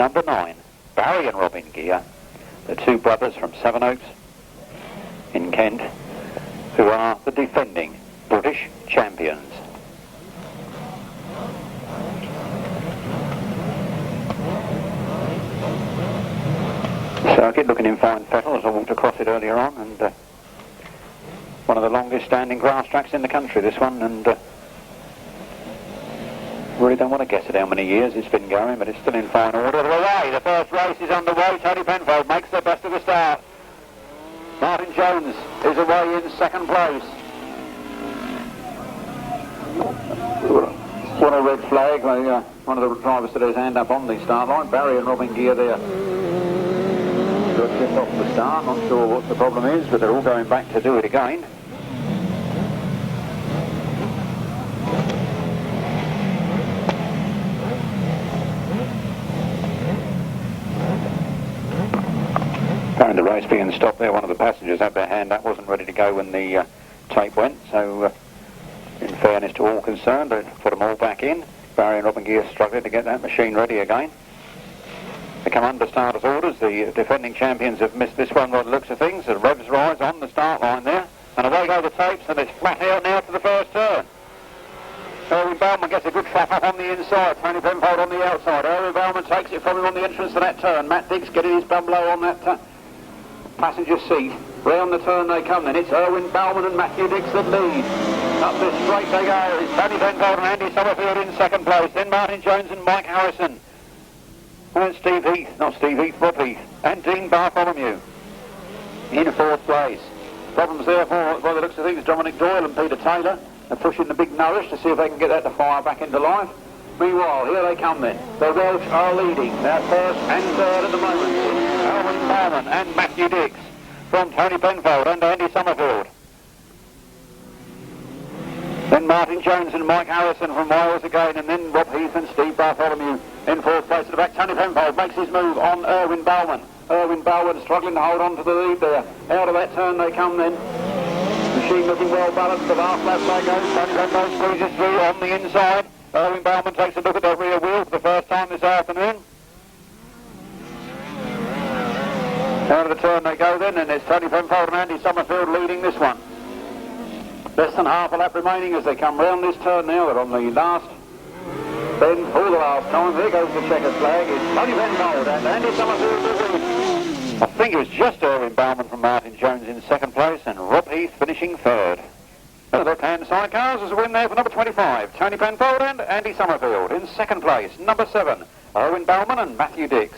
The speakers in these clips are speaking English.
number 9, Barry and Robin Geer, the two brothers from Sevenoaks in Kent, who are the defending British champions. Circuit looking in fine fettle as I walked across it earlier on, and one of the longest standing grass tracks in the country, this one, and really don't want to guess at how many years it's been going, but it's still in fine order. Away, the first race is underway. Tony Penfold makes the best of the start. Martin Jones is away in second place. What a red flag. One of the drivers today his hand up on the start line. Barry and Robin Geer there. Got just off the start. Not sure what the problem is, but they're all going back to do it again. Apparently the race being stopped there, one of the passengers had their hand up, wasn't ready to go when the tape went, so in fairness to all concerned, they put them all back in. Barry and Robin Geer struggling to get that machine ready again. They come under starters' orders. The defending champions have missed this one by the looks of things. The revs rise on the start line there, and away go the tapes, and it's flat out now to the first turn. Erwin Balman gets a good trap up on the inside, Tony Penfold on the outside. Erwin Balman takes it from him on the entrance to that turn. Matt Diggs getting his bum low on that passenger seat. Round the turn they come then. It's Erwin Balman and Matthew Diggs that lead. Up this straight they go. It's Tony Penfold and Andy Summerfield in second place. Then Martin Jones and Mike Harrison. And Rob Heath. And Dean Bartholomew in fourth place. Problems there for, by the looks of things, Dominic Doyle and Peter Taylor. They're pushing the big Nourish to see if they can get that to fire back into life. Meanwhile, here they come then. The Welsh are leading. They're first and third at the moment. Erwin Balman and Matthew Diggs from Tony Penfold and Andy Summerfield. Then Martin Jones and Mike Harrison from Wales again, and then Rob Heath and Steve Bartholomew in fourth place at the back. Tony Penfold makes his move on Erwin Balman. Erwin Balman struggling to hold on to the lead there. Out of that turn they come then. Machine looking well balanced, the last lap they go. Tony Penfold squeezes through on the inside. Erwin Balman takes a look at the rear wheel for the first time this afternoon. Out of the turn they go then, and it's Tony Penfold and Andy Summerfield leading this one. Less than half a lap remaining as they come round this turn now. They're on the last bend for the last time. There goes the checkered flag. It's Tony Penfold and Andy Summerfield leading. I think it was just Erwin Balman from Martin Jones in second place and Rob Heath finishing third. The left-hand sidecars as a win there for number 25, Tony Penfold and Andy Summerfield. In second place, number 7, Erwin Balman and Matthew Diggs.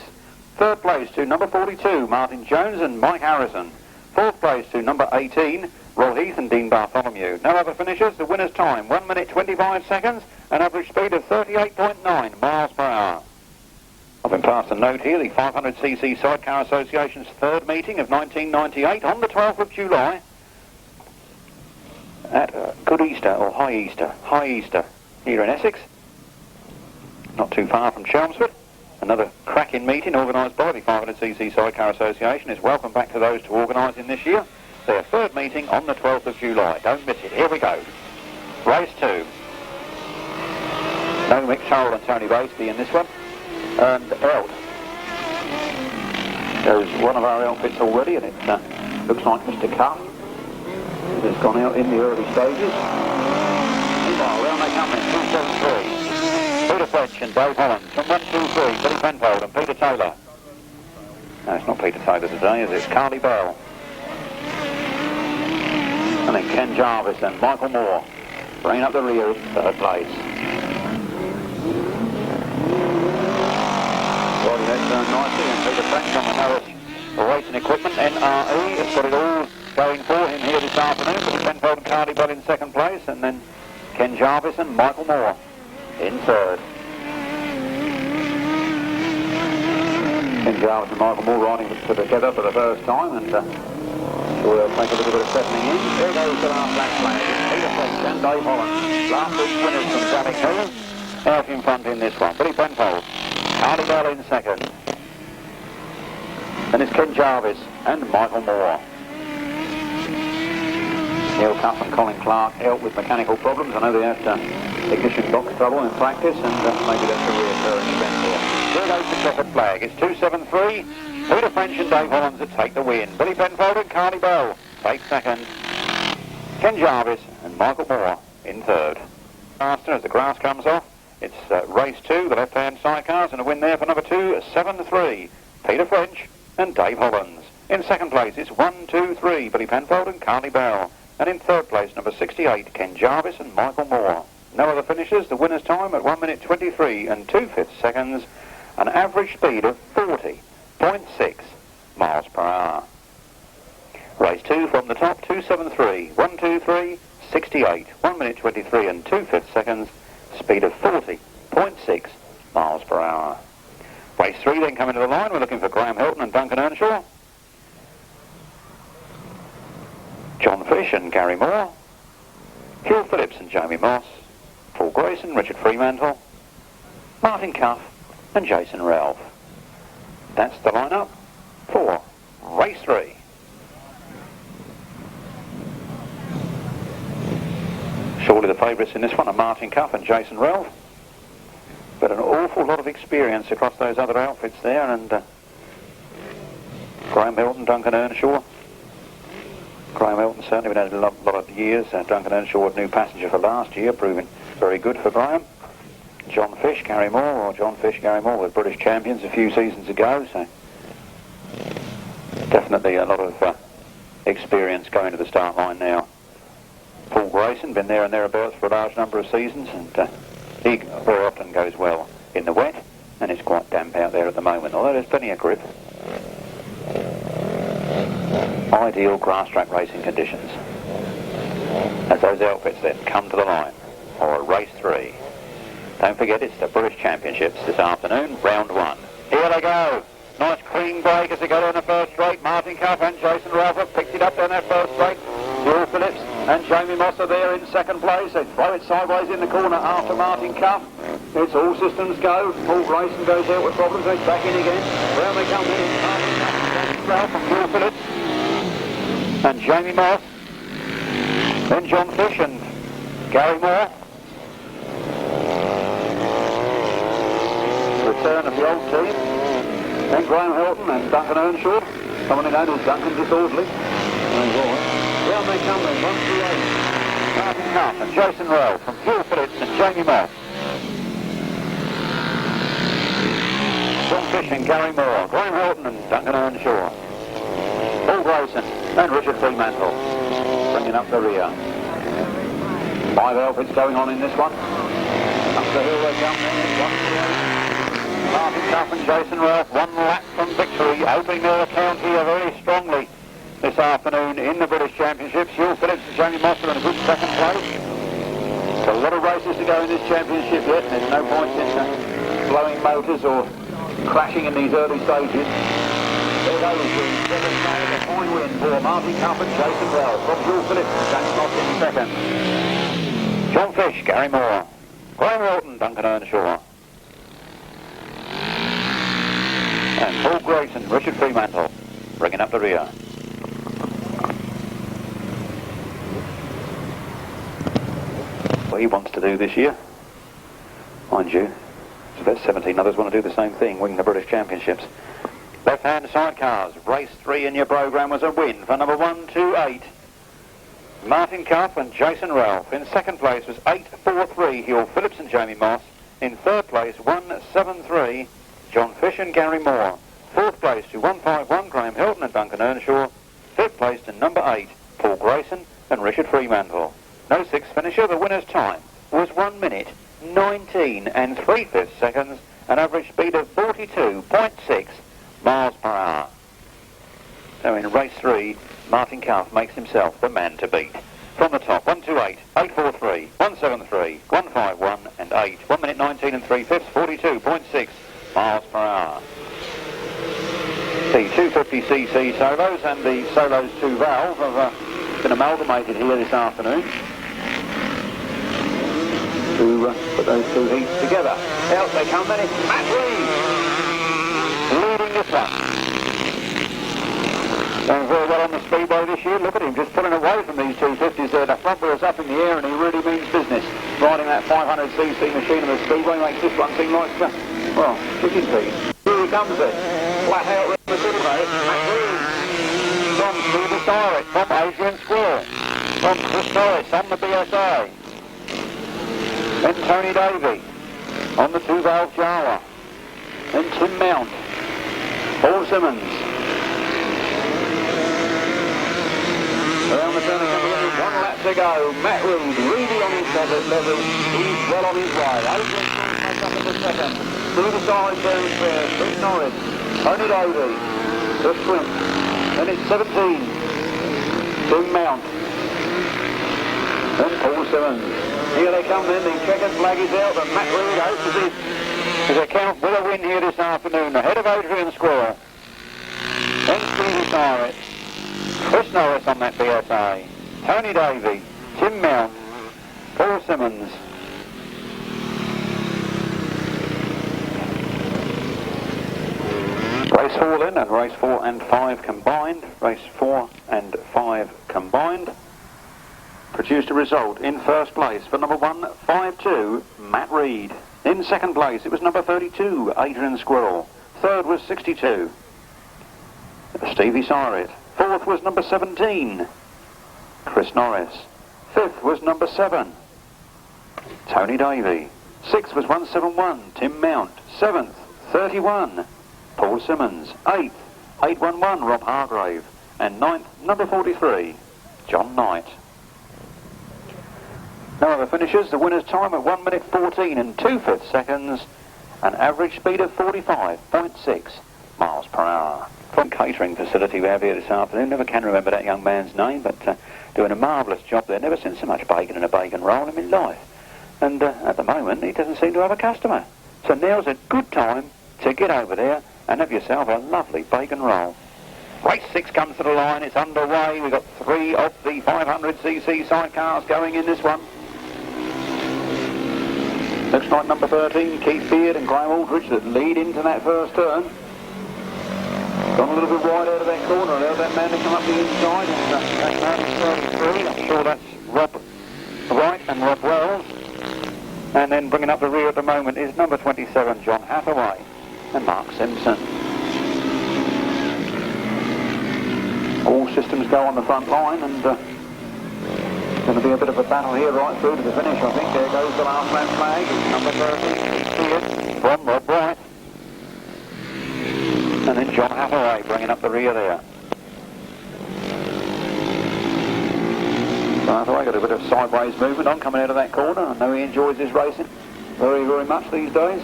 Third place to number 42, Martin Jones and Mike Harrison. Fourth place to number 18, Rob Heath and Dean Bartholomew. No other finishers. The winner's time, 1 minute 25 seconds, an average speed of 38.9 miles per hour. I've been passed a note here, the 500cc Sidecar Association's third meeting of 1998 on the 12th of July. At Good Easter, or High Easter, here in Essex, not too far from Chelmsford. Another cracking meeting organised by the 500cc Sidecar Association. Is welcome back to those to organising this year. Their third meeting on the 12th of July. Don't miss it. Here we go. Race 2. No Mick Charles and Tony Baseby in this one. And out. There's one of our outfits already, and it looks like Mr. Cuff. It's gone out in the early stages. Meanwhile, round they come in, 273. Peter Fletch and Dave Holland from 123, Billy Penfold and Peter Taylor. No, it's not Peter Taylor today, is it? It's Carly Bell. And then Ken Jarvis and Michael Moore bringing up the rear in third place. Well, that's done nicely, and Peter Fletch on the Harris Racing Equipment, NRE, has got it all going for him here this afternoon. Billy Penfold and Carly Bell in second place, and then Ken Jarvis and Michael Moore in third. Ken Jarvis and Michael Moore riding together for the first time, and sure they'll take a little bit of settling in. There goes the last lap flag. Peter Fletch and Dave Holland. Last week's winners from Danny Hill. Out in front in this one. Billy Penfold, Carly Bell in second. Then it's Ken Jarvis and Michael Moore. Neil Cuff and Colin Clark out with mechanical problems. I know they had ignition box trouble in practice, and maybe that's a reoccurring event here. Here goes the checkered flag. It's 2-7-3. Peter French and Dave Hollands that take the win. Billy Penfold and Carly Bell take second. Ken Jarvis and Michael Moore in third. Faster as the grass comes off. It's race 2, the left-hand sidecars, and a win there for number 2, 7-3. Peter French and Dave Hollands. In second place, it's 1-2-3, Billy Penfold and Carly Bell. And in third place, number 68, Ken Jarvis and Michael Moore. No other finishers. The winner's time at 1 minute 23 and 2/5 seconds. An average speed of 40.6 miles per hour. Race 2 from the top, 2-7-3, 1-2-3, 68, 1 minute 23 and 2/5 seconds. Speed of 40.6 miles per hour. Race 3 then coming to the line. We're looking for Graham Hilton and Duncan Earnshaw. John Fish and Gary Moore. Hywel Phillips and Jamie Moss. Paul Grayson, Richard Fremantle. Martin Cuff and Jason Relf. That's the lineup for race 3. Surely the favourites in this one are Martin Cuff and Jason Relf. But an awful lot of experience across those other outfits there, and Graham Hilton, Duncan Earnshaw. Graham Hilton certainly been had a lot of years. Duncan Earnshaw, a new passenger for last year, proving very good for Graham. John Fish, Gary Moore, or John Fish, Gary Moore were British champions a few seasons ago, so definitely a lot of experience going to the start line now. Paul Grayson, been there and thereabouts for a large number of seasons, and he very often goes well in the wet, and it's quite damp out there at the moment, although there's plenty of grip. Ideal grass track racing conditions as those outfits then come to the line for race 3. Don't forget, it's the British Championships this afternoon, round 1. Here they go. Nice clean break as they go down the first straight. Martin Cuff and Jason Relf have picked it up down that first straight. Hywel Phillips and Jamie Moss are there in second place. They throw it sideways in the corner after Martin Cuff. It's all systems go. Paul Grayson goes out with problems. He's back in again. Round they come in. Martin Cuff and Jason Relf from Hywel Phillips and Jamie Moss. Then John Fish and Gary Moore. Return of the old team. Then Graham Hilton and Duncan Earnshaw. Commonly known as Duncan Disorderly. Round they come then, 1-3-8. Martin Cuff and Jason Relf from Hywel Phillips and Jamie Moss. John Fish and Gary Moore. Graham Hilton and Duncan Earnshaw. Paul Grayson and Richard Fremantle bringing up the rear. 5 outfits going on in this one. Up the hill they come then, 1-3-8. Martin Cuff and Jason Relf, 1 lap from victory, opening their account here very strongly this afternoon in the British Championships. Hywel Phillips and Jamie Moss are in a good second place. A lot of races to go in this championship yet. There's no point in blowing motors or crashing in these early stages. There goes the fine win for Martin Cuff and Jason Relf from Hywel Phillips and Jamie Moss in second. John Fish, Gary Moore, Graham Hilton, Duncan Earnshaw. And Paul Grayson, Richard Fremantle, bringing up the rear. What he wants to do this year, mind you, so there's 17 others want to do the same thing, win the British Championships. Left-hand sidecars, race 3 in your programme was a win for number 1-2-8. Martin Cuff and Jason Relf. In second place was 8-4-3, Hywel Phillips and Jamie Moss. In third place, 1-7-3. John Fish and Gary Moore. Fourth place to 151, Graham Hilton and Duncan Earnshaw. Fifth place to number 8, Paul Grayson and Richard Fremantle. No sixth finisher. The winner's time was 1 minute 19 and 3/5 seconds, an average speed of 42.6 miles per hour. So in race 3, Martin Cuff makes himself the man to beat. From the top, 128, 843, 173, 151 and 8. 1 minute 19 and 3/5, 42.6 miles per hour. The 250cc solos and the solos 2 valve have been amalgamated here this afternoon to put those 2 heats together. Out they come then, it's Matt Reed leading this one. Going very well on the speedway this year. Look at him just pulling away from these 250s there. The front wheel's up in the air and he really means business. riding that 500cc machine in the speedway makes this one seem like, well, chicken feed. Here he comes then. Flat out in the middle there. From Stevie Cyrus, from Adrian Squirrel, from Chris Norris on the BSA. Then Tony Davey on the 2-valve Jawa. Then Tim Mount, Paul Simmons. Around the turn of the 1 lap to go. Matt Reed, really on his level. He's well on his way. Adrian Squirrel up in the second. Stevie Cyrus very fair. Chris Norris, Tony Davey, the sprint. Then it's 17. Tim Mount. Then Paul Simmons. Here they come then, the checkered flag is out, and Matt Reed opens his account with a win here this afternoon, ahead of Adrian Squirrel. Then Stevie Cyrus, Chris Norris on that BSA, Tony Davey, Tim Mount, Paul Simmons. Race 4 then, and race 4 and 5 combined. Race 4 and 5 combined. Produced a result in first place for number 152, Matt Reed. In second place it was number 32, Adrian Squirrel. Third was 62, Stevie Cyrus. Fourth was number 17, Chris Norris. Fifth was number 7, Tony Davey. Sixth was 171, Tim Mount. Seventh, 31, Paul Simmons. Eighth, 811, Rob Hargrave. And ninth, number 43, John Knight. No other finishes. The winner's time at 1 minute 14 and 2/5 seconds, an average speed of 45.6 miles per hour. From catering facility we have here this afternoon, never can remember that young man's name, but doing a marvellous job there. Never seen so much bacon in a bacon roll in my life. And at the moment he doesn't seem to have a customer. So now's a good time to get over there and have yourself a lovely bacon roll. Race 6 comes to the line, it's underway. We've got 3 of the 500cc sidecars going in this one. Looks like number 13, Keith Beard and Graham Aldridge that lead into that first turn. Gone a little bit wide out of that corner, allowed that man to come up the inside. And that man is 33, I'm sure that's Rob Wright and Rob Wells. And then bringing up the rear at the moment is number 27, John Hathaway and Mark Simpson. All systems go on the front line, and going to be a bit of a battle here right through to the finish, I think. There goes the last lap flag. Number 13 from Rob Wright. And then John Hathaway bringing up the rear there. So Hathaway got a bit of sideways movement on coming out of that corner. I know he enjoys his racing very, very much these days.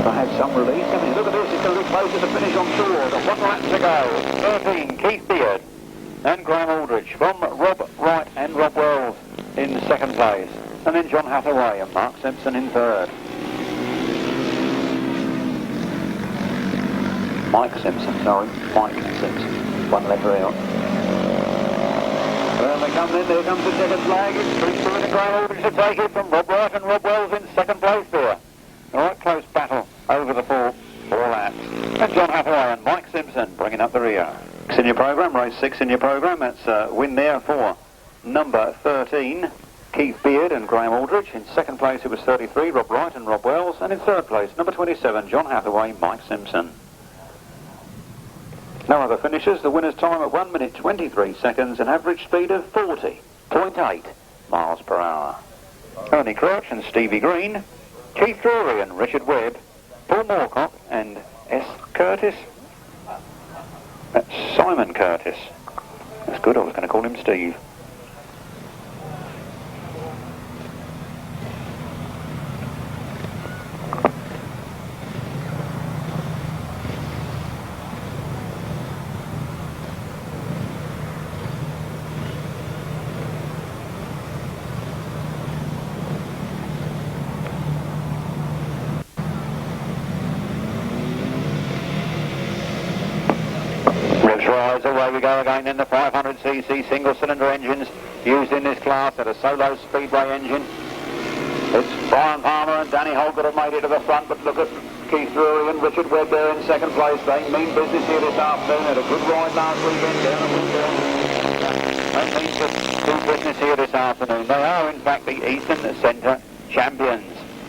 I had some release. I mean, look at this, it's going to be close to the finish on tour. Got 1 lap to go. 13, Keith Beard and Graham Aldridge from Rob Wright and Rob Wells in second place. And then John Hathaway and Mark Simpson in third. Mike Simpson, sorry. Mike Simpson. 1 letter out. Well, they come in, there comes the checkered flag. It's Chris Beard and Graham Aldridge to take it from Rob Wright and Rob Wells in second place there. All right, close battle over the four laps. And John Hathaway and Mike Simpson bringing up the rear. In your programme, race 6 in your programme. That's a win there for number 13, Keith Beard and Graham Aldridge. In second place it was 33, Rob Wright and Rob Wells. And in third place, number 27, John Hathaway, Mike Simpson. No other finishes. The winner's time at 1 minute 23 seconds, an average speed of 40.8 miles per hour. Ernie Crouch and Stevie Green, Keith Drury and Richard Webb, Paul Moorcock and S. Curtis. That's Simon Curtis. That's good, I was going to call him Steve. Rise, away we go again in the 500cc single-cylinder engines used in this class at a solo speedway engine. It's Brian Palmer and Danny Holt that have made it to the front, but look at Keith Drury and Richard Webb there in second place. They mean business here this afternoon. Had a good ride last weekend down at Winfield. That means that do business here this afternoon. They are, in fact, the Eastern Centre champions.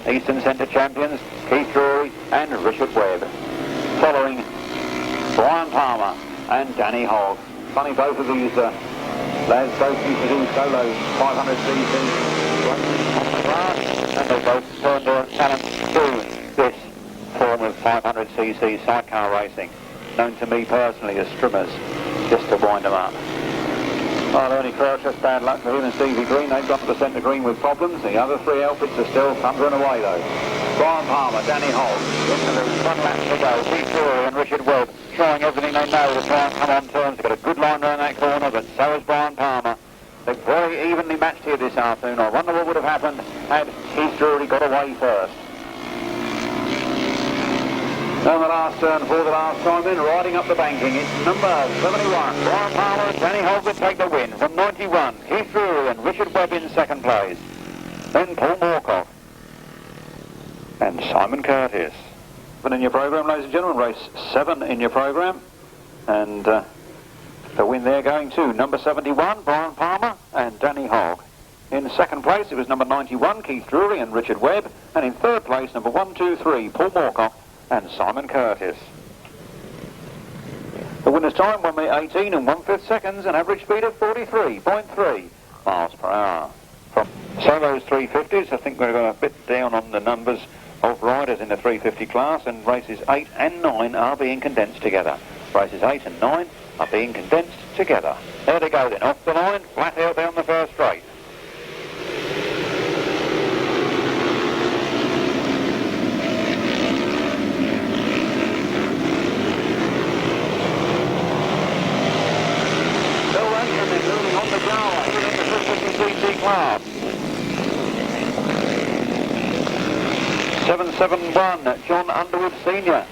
Eastern Centre champions, Keith Drury and Richard Webb. Following Brian Palmer and Danny Hogg. Funny, both of these lads both used to do solo 500cc class, and they both turned their talent to this form of 500cc sidecar racing, known to me personally as strimmers, just to wind them up. Well, Ernie Crouch, just bad luck for him and Stevie Green. They've got to the centre green with problems. The other three outfits are still thundering away, though. Brian Palmer, Danny Hogg, into the 1 lap to go. Keith Drury and Richard Webb trying everything they know to try and come on terms. They've got a good line around that corner, but so has Brian Palmer. They're very evenly matched here this afternoon. I wonder what would have happened had Keith Drury got away first. On the last turn for the last time in, riding up the banking, it's number 71. Brian Palmer and Danny Hogg would take the win. From 91, Keith Drury and Richard Webb in second place. Then Paul Moorcock and Simon Curtis. In your programme, ladies and gentlemen, race 7 in your programme. And the win there going to number 71, Brian Palmer and Danny Hogg. In second place, it was number 91, Keith Drury and Richard Webb. And in third place, number 1, 2, 3, Paul Moorcock and Simon Curtis. The winner's time, 1 minute 18 and 1/5 seconds, an average speed of 43.3 miles per hour. From those 350s, I think we're going a bit down on the numbers of riders in the 350 class, and races 8 and 9 are being condensed together. Races 8 and 9 are being condensed together. There they go then, off the line, flat out down the first straight. Class. 771, John Underwood Sr.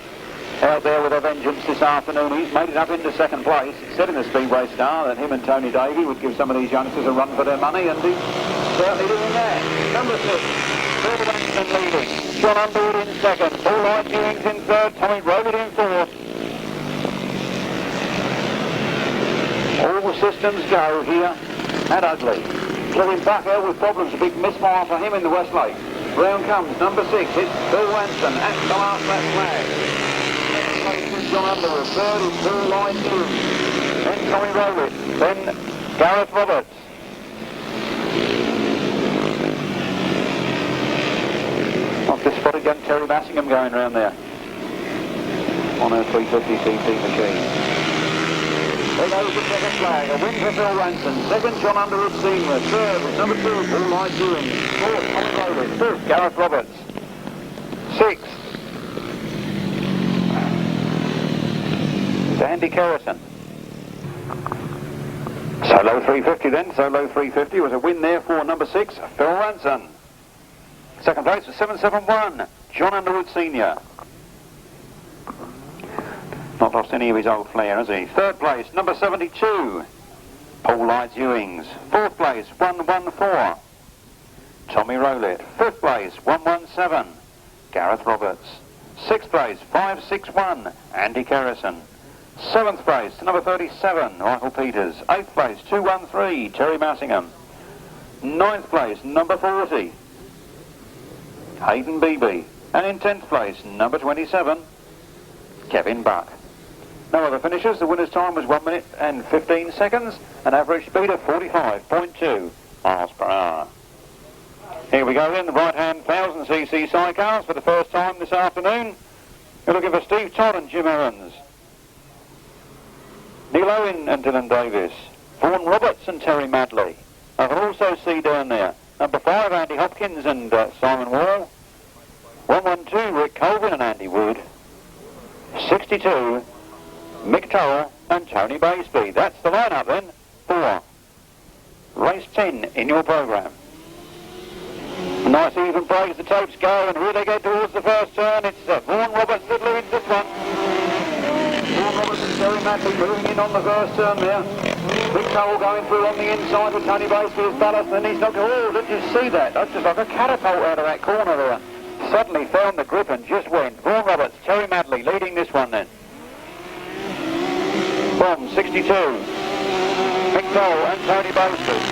out there with a vengeance this afternoon. He's made it up into second place. He said in the Speedway Star that him and Tony Davey would give some of these youngsters a run for their money, and he's certainly doing that. Number 6, Phil Winston leading. John Underwood in second. All right, Ewing's in third. Tommy Rowlett in fourth. All the systems go here at Ugley. Kevin Bucker with problems, a big misfire for him in the Westlake. Round comes number 6, it's Bill Ranson at the last lap flag. Second place is John Underwood, third is Bill Line 2. Then Tommy Rowlett, then Gareth Roberts. I've just spotted young Terry Massingham going round there on her 350cc machine. There goes the second flag, a win for Phil Ranson. Second, John Underwood Sr. Third is number 2, Paul Light Ewing. Fourth, Tommy Rowlett. Fifth, Gareth Roberts. Sixth is Andy Kerrison. Solo 350 then. Solo 350 was a win there for number 6, Phil Ranson. Second place was 771, John Underwood Sr. Not lost any of his old flair, has he? Third place, number 72, Paul Lights Ewings. Fourth place, 114, Tommy Rowlett. Fifth place, 117, Gareth Roberts. Sixth place, 561, Andy Kerrison. Seventh place, number 37, Michael Peters. Eighth place, 213, Terry Massingham. Ninth place, number 40, Hayden Beebe. And in 10th place, number 27, Kevin Buck. No other finishes. The winner's time was 1 minute and 15 seconds, an average speed of 45.2 miles per hour. Here we go then, the right-hand 1000cc sidecars for the first time this afternoon. We're looking for Steve Todd and Jim Evans, Neil Owen and Dylan Davis, Vaughan Roberts and Terry Madley. I can also see down there number 5, Andy Hopkins and Simon Wall. 112, Rick Colvin and Andy Wood. 62, Mick Turrell and Tony Baysby. That's the lineup then for race 10 in your programme. Nice even break as the tapes go, and here they go towards the first turn. It's Vaughan Roberts that leads this one. Vaughan Roberts and Terry Madley moving in on the first turn there. Mick Turrell going through on the inside with Tony Baysby as ballast, and he's not going. Oh, did you see that? That's just like a catapult out of that corner there. Suddenly found the grip and just went. Vaughan Roberts, Terry Madley leading this one then. From 62. Mick Toll and Tony Boasters.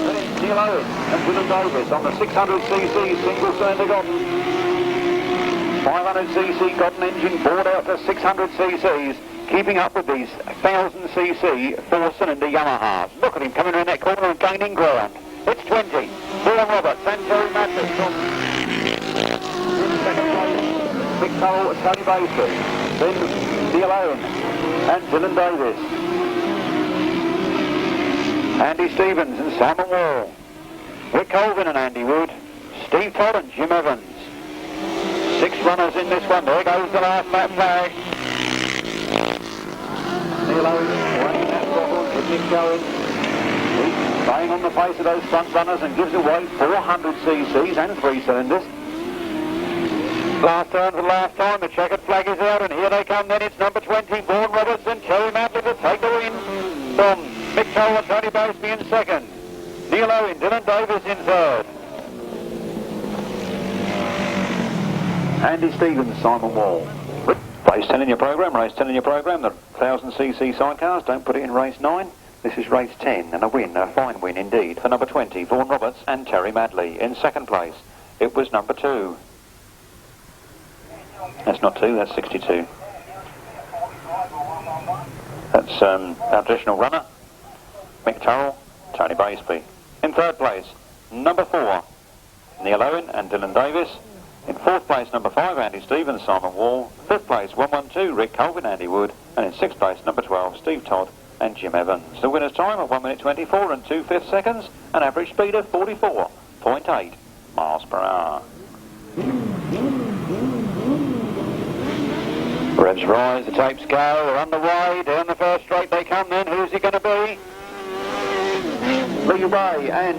Then it's Neil Owen and Dylan Davis on the 600cc single cylinder Cotton. 500cc Cotton engine bored out to 600cc's, keeping up with these 1000cc four-cylinder Yamahas. Look at him coming around that corner and gaining ground. It's 20. Brian Roberts and Terry Matthews on second place. Mick Toll and Tony Boasters. Then Neil Owen and Dylan Davis. Andy Stevens and Simon Wall. Rick Colvin and Andy Wood. Steve Todd and Jim Evans. 6 runners in this one. There goes the last lap flag. Neil Owen running that throttle with Mick going. He's staying on the pace of those front runners and gives away 400cc's and 3 cylinders. Last turn for the last time. The checkered flag is out and here they come then. It's number 20, Vaughan Roberts and Terry Matley to take the win. From Mick Toll and Tony Boastby in second. Neil Owen, Dylan Davis in third. Andy Stevens, Simon Wall. Race 10 in your programme, race 10 in your programme. The 1000cc sidecars, don't put it in race 9. This is race 10 and a win, a fine win indeed, for number 20, Vaughan Roberts and Terry Madley. In second place, it was number 2. That's not 2, that's 62. That's our traditional runner, Mick Toll, Tony Boastby. In third place, number 4, Neil Owen and Dylan Davis. In fourth place, number 5, Andy Stevens, Simon Wall. Fifth place, 112, Rick Colvin, Andy Wood. And in sixth place, number 12, Steve Todd and Jim Evans. The winner's time of 1 minute 24 and 2/5 seconds, an average speed of 44.8 miles per hour. Revs rise, the tapes go, they're underway, down the first straight they come then. Who's it going to be? Lee Ray and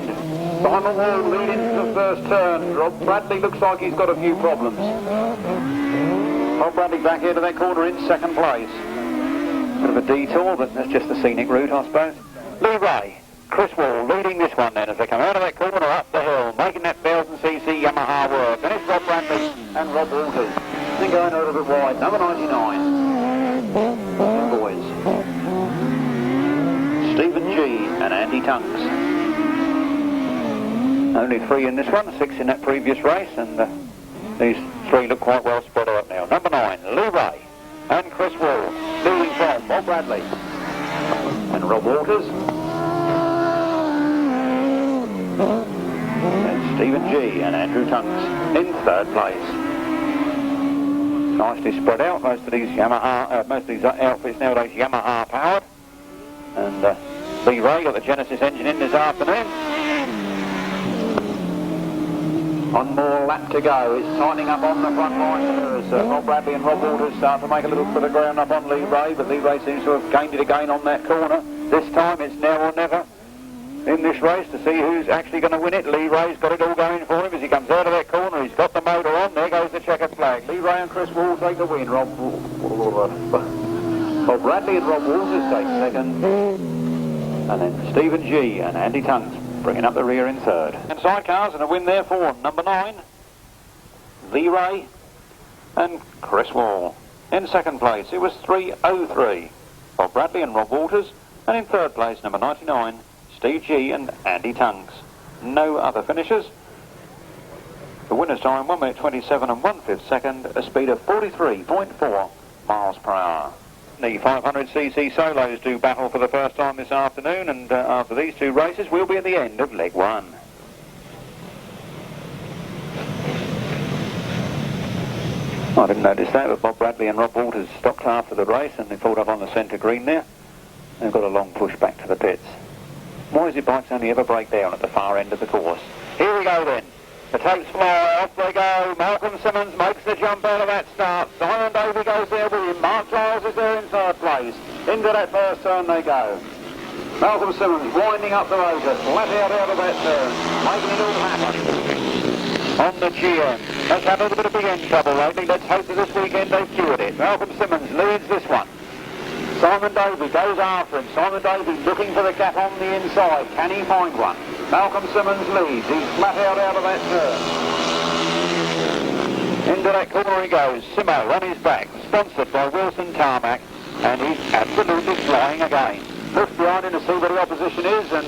Simon Wall lead into the first turn. Rob Bradley looks like he's got a few problems. Rob Bradley back into that corner in second place. Bit of a detour, but that's just the scenic route, I suppose. Lee Ray, Chris Wall leading this one then as they come out of that corner up the hill, making that 1000cc Yamaha work. And it's Rob Bradley and Rob Walters. Then going a little bit wide, number 99. Boys. Stephen G and Andy Tunks. Only 3 in this one, 6 in that previous race, and these 3 look quite well spread out now. Number 9, Lee Ray and Chris Wall, leading from Bob Bradley and Rob Walters. And Stephen G and Andrew Tunks in third place. Nicely spread out. Most of these outfits nowadays Yamaha powered. And Lee Ray got the Genesis engine in this afternoon. One more lap to go. It's tightening up on the front line as Rob Bradley and Rob Walters start to make a little bit of ground up on Lee Ray, but Lee Ray seems to have gained it again on that corner. This time it's now or never in this race to see who's actually going to win it. Lee Ray's got it all going for him as he comes out of that corner. He's got the motor on. There goes the checkered flag. Lee Ray and Chris Wall take the win. Rob Bradley and Rob Walters take second. And then Stephen G and Andy Tunks bringing up the rear in third. And sidecars, and a win there for number 9, Lee Ray and Chris Wall. In second place, it was 3:03, Bob Bradley and Rob Walters. And in third place, number 99, Steve G and Andy Tunks. No other finishers. The winner's time, 1 minute 27 and 1/5 second, a speed of 43.4 miles per hour. The 500cc solos do battle for the first time this afternoon, and after these 2 races we'll be at the end of leg 1. I didn't notice that, but Bob Bradley and Rob Walters stopped after the race and they pulled up on the centre green there. They've got a long push back to the pits. Why does bikes only ever break down at the far end of the course? Here we go then. The tapes fly, off they go. Malcolm Simmons makes the jump out of that start. Simon Davey goes there with him. Mark Giles is there in third place. Into that first turn they go. Malcolm Simmons winding up the rotor, flat out of that turn, making it all happen. On the GM. Has had a little bit of big end trouble lately. Let's hope that this weekend they've cured it. Malcolm Simmons leads this one. Simon Davey goes after him. Simon Davey looking for the gap on the inside. Can he find one? Malcolm Simmons leads. He's flat out of that turn. Into that corner he goes. Simo on his back, sponsored by Wilson Tarmac, and he's absolutely flying again. looks behind him to see where the opposition is, and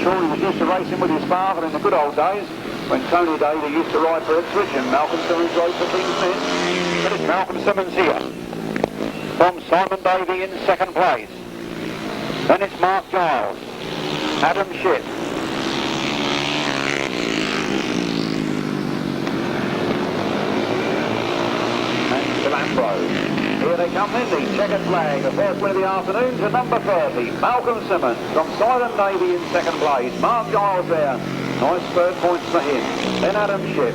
sure, he was used to racing with his father in the good old days when Tony Davey used to ride for Ipswich and Malcolm Simmons rode for Kingston. But it's Malcolm Simmons here from Simon Davey in second place. Then it's Mark Giles, Adam Shipp, and Phil Ambrose. Here they come in, the checkered flag, the first win of the afternoon to number 30, Malcolm Simmons from Simon Davey in second place. Mark Giles there, nice third points for him. Then Adam Shipp,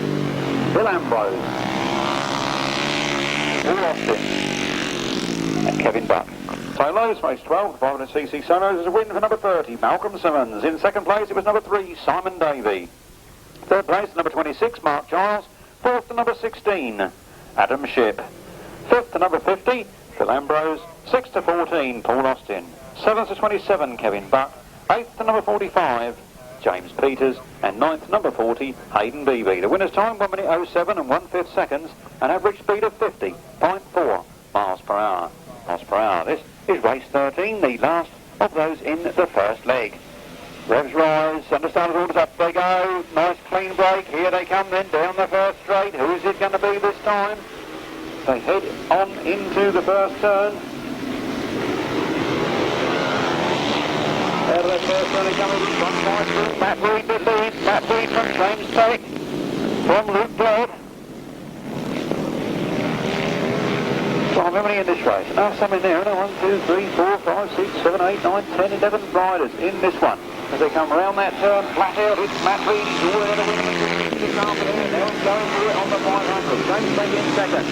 Phil Ambrose, Paul Austin, and Kevin Buck. Solos, race 12, 500cc Solos is a win for number 30, Malcolm Simmons. In second place it was number 3, Simon Davey. Third place, number 26, Mark Giles. Fourth to number 16, Adam Shipp. Fifth to number 50, Phil Ambrose. Sixth to 14, Paul Austin. Seventh to 27, Kevin Buck. Eighth to number 45, James Peters. And ninth to number 40, Hayden Beebe. The winner's time, 1 minute 07 and 1/5 seconds. An average speed of 50.4 miles per hour. This is race 13, the last of those in the first leg. Revs rise, understanders orders, up they go. Nice clean break. Here they come then, down the first straight. Who is it going to be this time? They head on into the first turn. Out of that first turn, they come in front by through. Matt Reed the lead. Matt Reed from James Peck. From Luke Blood. Well, how many in this race? Oh, some in there. 1, 2, 3, 4, 5, 6, 7, 8, 9, 10, 11 riders in this one. As they come around that turn, flat out, it's Matt Reed. He's all ahead of him. This afternoon, now he's going through it on the 500. James Peck in second.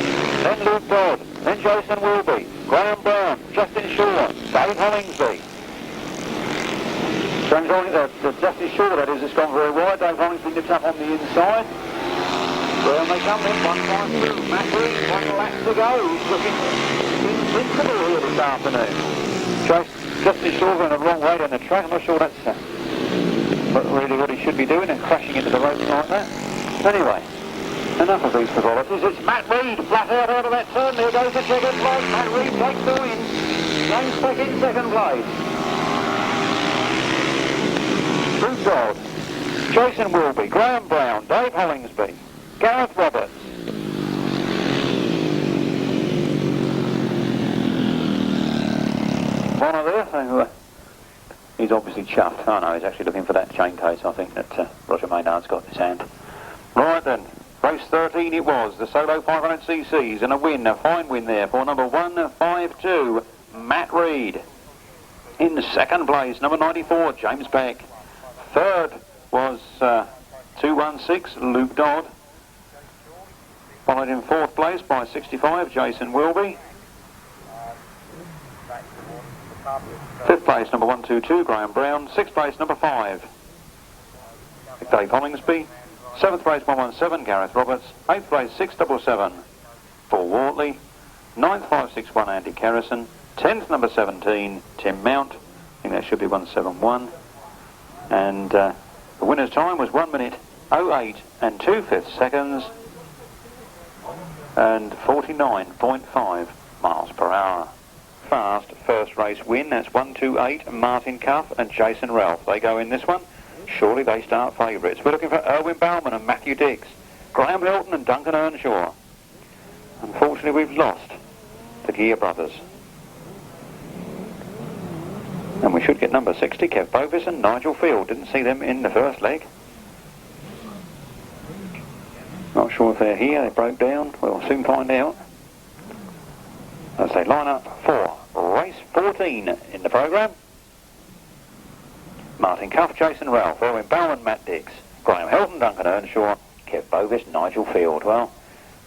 Then Luke Broad. Then Jason Wilby. Graham Brown. Justin Shaw. Dave Hollingsby. Justin Shaw, that is, has gone very wide. Dave Hollingsby nips up on the inside. Well, they come in, 1-5-2. Matt Reed, 1 lap to go. He's looking invincible here this afternoon. Justin Shaw going the wrong way down the track. I'm not sure that's really what he should be doing and crashing into the ropes like that. But anyway, enough of these frivolities. It's Matt Reed, flat out of that turn. There goes the checkered flag. Matt Reed takes the win. James Peck in second place. Luke Dodd, Jason Wilby, Graham Brown, Dave Hollingsby, Gareth Roberts. One of there, so he's obviously chuffed. Oh no, he's actually looking for that chain case, I think, that Roger Maynard's got in his hand. Right then, race 13 it was, the solo 500cc's, and a fine win there for number 152, Matt Reed. In second place, number 94, James Peck. Third was 216, Luke Dodd. Followed in fourth place by 65, Jason Wilby. Fifth place, number 122, Graham Brown. Sixth place, number 5, Dave Hollingsby. Seventh place, 117, Gareth Roberts. Eighth place, 677, Paul Wortley. Ninth, 561, Andy Kerrison. 10th, number 17, Tim Mount. I think that should be 171. And the winner's time was 1 minute 08 and 2/5 seconds and 49.5 miles per hour. Fast first race win. That's 128, Martin Cuff and Jason Relf. They go in this one. Surely they start favourites. We're looking for Erwin Balman and Matthew Dix, Graham Hilton and Duncan Earnshaw. Unfortunately, we've lost the Geer brothers. And we should get number 60, Kev Bovis and Nigel Field. Didn't see them in the first leg. Not sure if they're here. They broke down. We'll soon find out. As they line up for race 14 in the programme. Martin Cuff, Jason Ralph, Erwin Balman, Matt Dix, Graham Hilton, Duncan Earnshaw, Kev Bovis, Nigel Field. Well,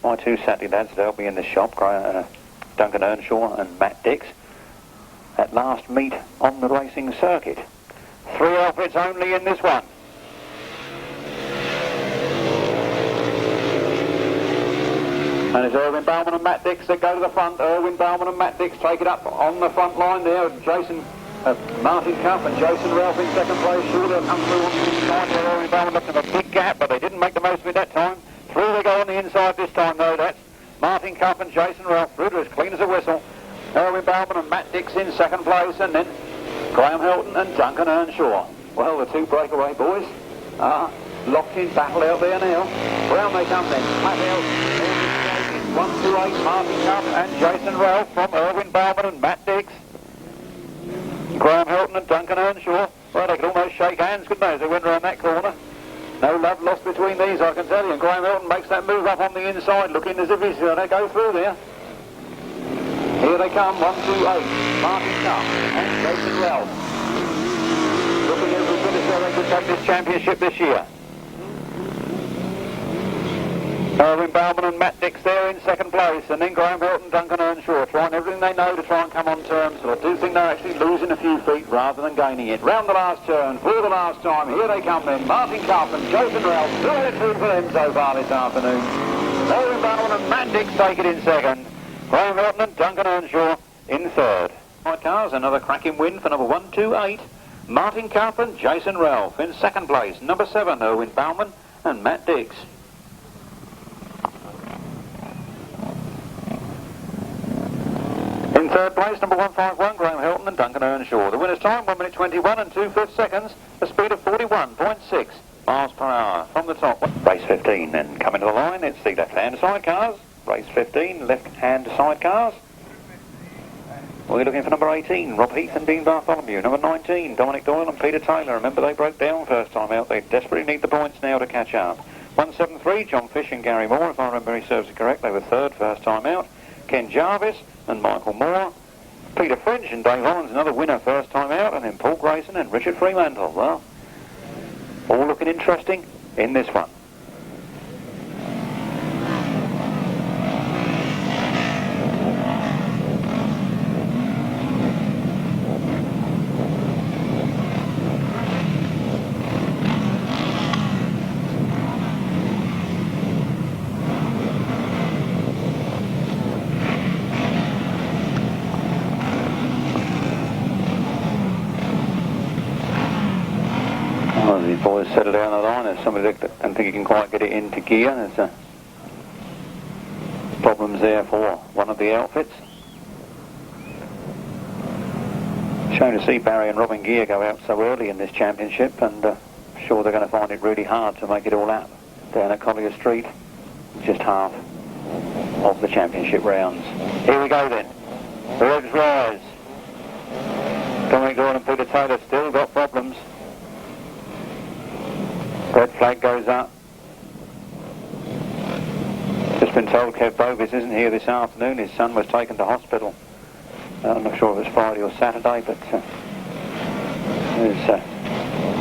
my two Saturday lads, they'll be in the shop, Duncan Earnshaw and Matt Dix, at last meet on the racing circuit. 3 outfits only in this one. And it's Erwin Balman and Matt Dix that go to the front. Erwin Balman and Matt Dix take it up on the front line there. Martin Cuff and Jason Ralph in second place. Sure, they'll come through on the inside there. Erwin Balman looking for a big gap, but they didn't make the most of it that time. Through they go on the inside this time, though. That's Martin Cuff and Jason Ralph through to as clean as a whistle. Erwin Balman and Matt Dix in second place, and then Graham Hilton and Duncan Earnshaw. Well, the two breakaway boys are locked in battle out there now. Round they come then. Flat out. 1, 2, 8, Martin Cup and Jason Relf from Erwin Balman and Matt Diggs. Graham Hilton and Duncan Earnshaw. Well, they could almost shake hands, couldn't they, as they went around that corner. No love lost between these, I can tell you. And Graham Hilton makes that move up on the inside, looking as if he's going to go through there. Here they come, 1, 2, 8, Martin Cup and Jason Relf. Looking every bit as though they could take this championship this year. Erwin Balman and Matt Diggs there in second place, and then Graham Hilton, Duncan Earnshaw trying everything they know to try and come on terms. But I do think they're actually losing a few feet rather than gaining it. Round the last turn, for the last time, here they come then, Martin Cup and Jason Relf. Two-headed through for them so far this afternoon. Erwin Balman and Matt Diggs take it in second. Graham Hilton and Duncan Earnshaw in third. Sidecars, another cracking win for number 1, 2, 8. Martin Cup and Jason Relf in second place. Number 7, Erwin Balman and Matt Diggs. In third place, number 151, Graham Hilton and Duncan Earnshaw. The winner's time, 1 minute 21 and 2/5 seconds, a speed of 41.6 miles per hour from the top. Race 15 then coming to the line, it's the left-hand sidecars. Race 15, left-hand sidecars. We're looking for number 18, Rob Heath and Dean Bartholomew. Number 19, Dominic Doyle and Peter Taylor. Remember, they broke down first time out. They desperately need the points now to catch up. 173, John Fish and Gary Moore, if I remember he serves it correct. They were third first time out. Ken Jarvis and Michael Moore. Peter French and Dave Holland's another winner first time out. And then Paul Grayson and Richard Fremantle. Well, all looking interesting in this one. These boys settle down the line. There's somebody that don't think he can quite get it into gear. There's problems there for one of the outfits. Shame to see Barry and Robin Geer go out so early in this championship, and sure they're going to find it really hard to make it all up down at Collier Street. Just half of the championship rounds. Here we go then. The legs rise. Dominic Doyle and Peter Taylor still got problems. Red flag goes up. Just been told Kev Bovis isn't here this afternoon. His son was taken to hospital. I'm not sure if it was Friday or Saturday, but there's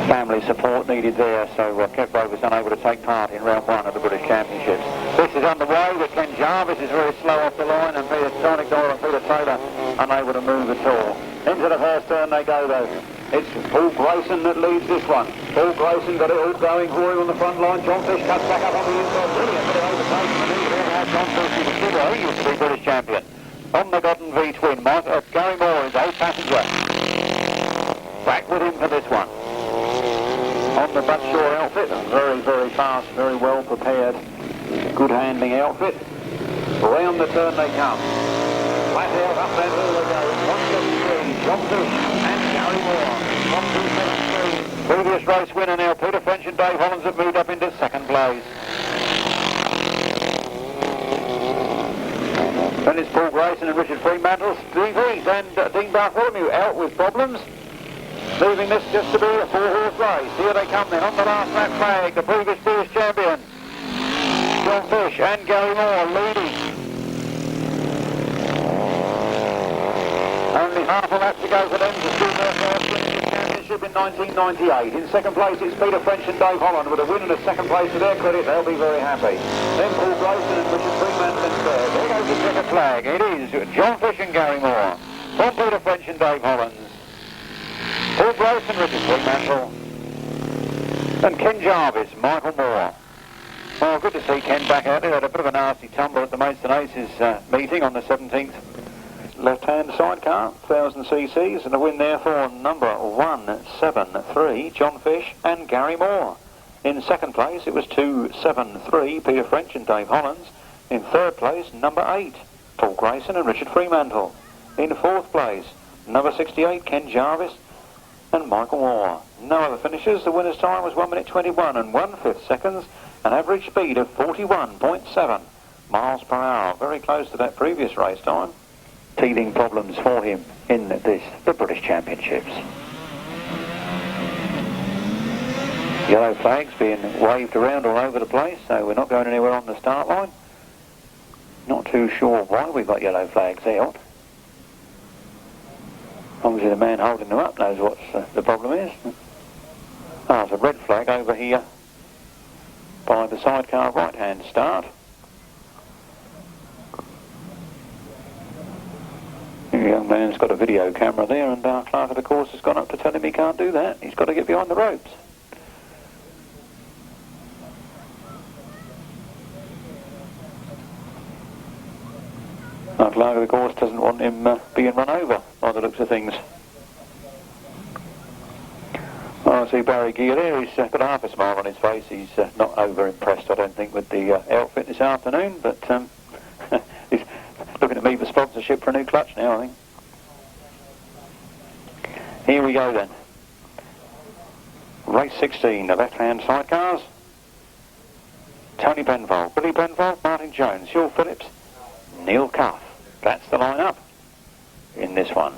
family support needed there, so Kev Bovis unable to take part in round 1 of the British Championships. This is underway, but Ken Jarvis is very slow off the line, and Dominic Doyle and Peter Taylor unable to move at all. Into the first turn they go though. It's Paul Grayson that leads this one. Paul Grayson got it all going for him on the front line. John Fish cuts back up on the inside. Brilliant bit of overtaking. And he's there now. John Fish is a kiddo. He used to be British champion. On the Godden V twin, Gary Moore is 8 passenger. Back with him for this one. On the Butshaw outfit, a very, very fast, very well prepared, good handling outfit. Around the turn they come. Flat out, up that hill they go. 173, John Fish and Gary Moore. 173. Previous race winner now, Peter French and Dave Hollands have moved up into second place. Then it's Paul Grayson and Richard Fremantle, Steve Heath and Dean Bartholomew out with problems. Leaving this just to be a 4-horse race. Here they come then on the last lap flag, the previous British champion. John Fish and Gary Moore leading. Only half a lap to go for them to steal their first British championship in 1998. In second place it's Peter French and Dave Holland. With a win and a second place to their credit, they'll be very happy. Then Paul Grayson and Richard Fremantle in third. There goes the second flag. It is John Fish and Gary Moore. From Peter French and Dave Hollands. Paul Grayson, Richard Fremantle. And Ken Jarvis, Michael Moore. Well, good to see Ken back out there. Had a bit of a nasty tumble at the Mates and Aces meeting on the 17th. Left-hand sidecar, 1000 cc's, and a win there for number 173, John Fish and Gary Moore. In second place, it was 273, Peter French and Dave Hollands. In third place, number 8, Paul Grayson and Richard Fremantle. In fourth place, number 68, Ken Jarvis and Michael Moore. No other finishers. The winner's time was 1 minute 21 and 1/5 seconds, an average speed of 41.7 miles per hour. Very close to that previous race time. Teething problems for him in the British Championships. Yellow flags being waved around all over the place, so we're not going anywhere on the start line. Not too sure why we've got yellow flags out. Obviously the man holding them up knows what the problem is. There's a red flag over here by the sidecar right-hand start. The young man's got a video camera there, and our clerk of the course has gone up to tell him he can't do that. He's got to get behind the ropes. Our clerk of the course doesn't want him being run over by the looks of things. I see Barry Geer there. He's got half a smile on his face. He's not over impressed, I don't think, with the outfit this afternoon, but he's looking at me for sponsorship for a new clutch now, I think. Here we go then. Race 16, the left-hand sidecars. Tony Penfold, Billy Penfold, Martin Jones, Hywel Phillips, Neil Cuff. That's the line-up in this one.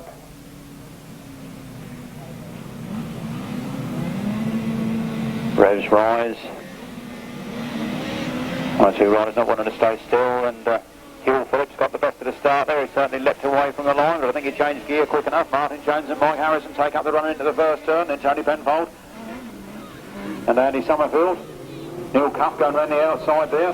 Revs rise. My two riders not wanting to stay still, and Hywel Phillips got the best of the start there. He certainly leapt away from the line, but I think he changed gear quick enough. Martin Jones and Mike Harrison take up the run into the first turn, then Tony Penfold and Andy Summerfield. Neil Cuff going around the outside there.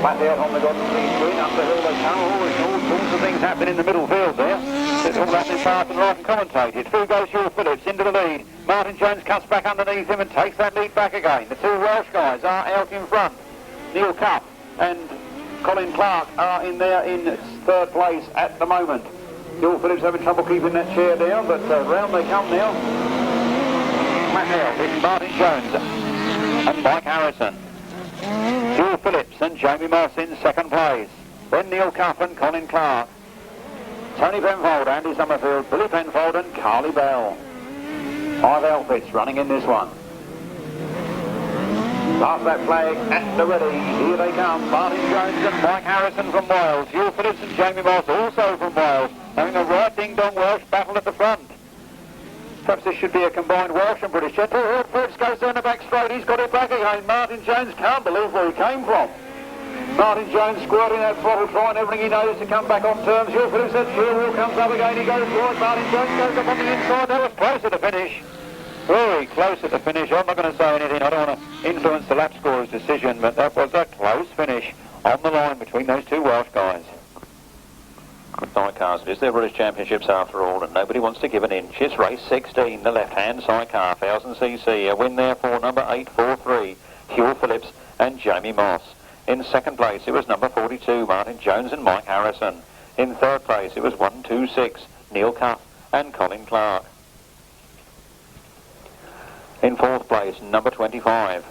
Flat out on the Golden Green Green, up the hill they come. All sorts of things happen in the middle field there. It's all happening fast and right and commentated. Through goes Hywel Phillips into the lead. Martin Jones cuts back underneath him and takes that lead back again. The two Welsh guys are out in front. Neil Cuff and Colin Clark are in there in third place at the moment. Hywel Phillips having trouble keeping that chair down, but round they come now. Back out, it's Martin Jones and Mike Harrison. Hywel Phillips and Jamie Moss in second place. Then Neil Cuff and Colin Clark. Tony Penfold, Andy Summerfield, Billy Penfold and Carly Bell. 5 outfits running in this one. Past that flag at the ready. Here they come. Martin Jones and Mike Harrison from Wales. Hywel Phillips and Jamie Moss also from Wales. Having a right ding-dong Welsh battle at the front. Perhaps this should be a combined Welsh and British jet. Phillips goes down the back straight. He's got it back again. Martin Jones can't believe where he came from. Martin Jones squirting that throttle, trying everything he knows to come back on terms. Hywel Phillips, that sheer wheel comes up again. He goes right. Martin Jones goes up on the inside. That was close at the finish. Very close at the finish. I'm not going to say anything. I don't want to influence the lap scorer's decision, but that was a close finish on the line between those two Welsh guys. Sidecars, it is their British Championships after all, and nobody wants to give an inch. It's race 16, the left-hand sidecar, 1000cc. A win there for number 843, Hywel Phillips and Jamie Moss. In second place, it was number 42, Martin Jones and Mike Harrison. In third place, it was 126, Neil Cuff and Colin Clark. In fourth place, number 25,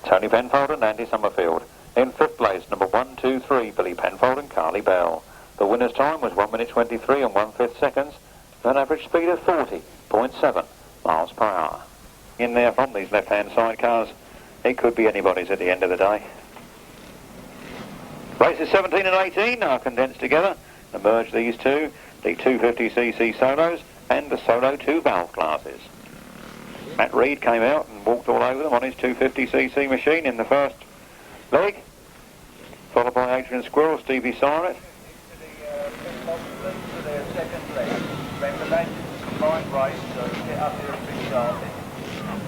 Tony Penfold and Andy Summerfield. In fifth place, number 123, Billy Penfold and Carly Bell. The winner's time was 1 minute 23 and 1/5 seconds, with an average speed of 40.7 miles per hour. In there from these left-hand sidecars, it could be anybody's at the end of the day. Races 17 and 18 are condensed together and merge these two, the 250cc solos and the solo 2 valve classes. Matt Reed came out and walked all over them on his 250cc machine in the first leg, followed by Adrian Squirrel, Stevie Siret.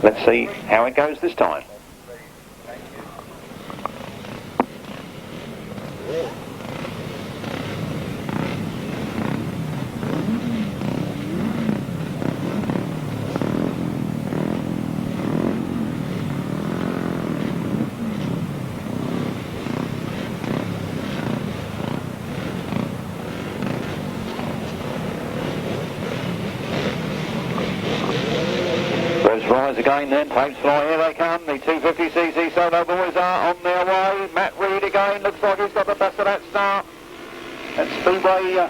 Let's see how it goes this time. Rise again then, tapes fly, here they come, the 250cc solo boys are on their way. Matt Reed again, looks like he's got the best of that start. And Speedway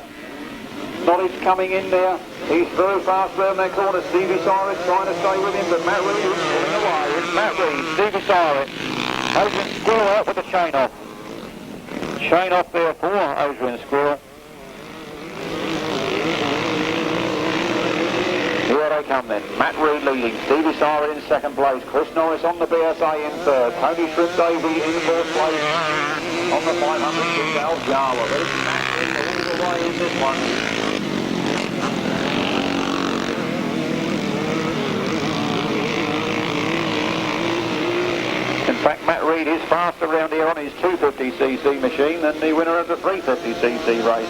Knowledge coming in there. He's through fast round that corner. Stevie Cyrus trying to stay with him, but Matt Reed is pulling away. It's Matt Reed, Stevie Cyrus. Adrian Squirrel out with the chain off. Chain off there for Adrian Squirrel. Here they come then. Matt Reed leading. Stevie Cyrus in second place. Chris Norris on the BSA in third. Tony Shrimp Davey in fourth place. On the 500 King Jawa. There's Matt Reed all the way in this one. In fact, Matt Reed is faster around here on his 250cc machine than the winner of the 350cc race.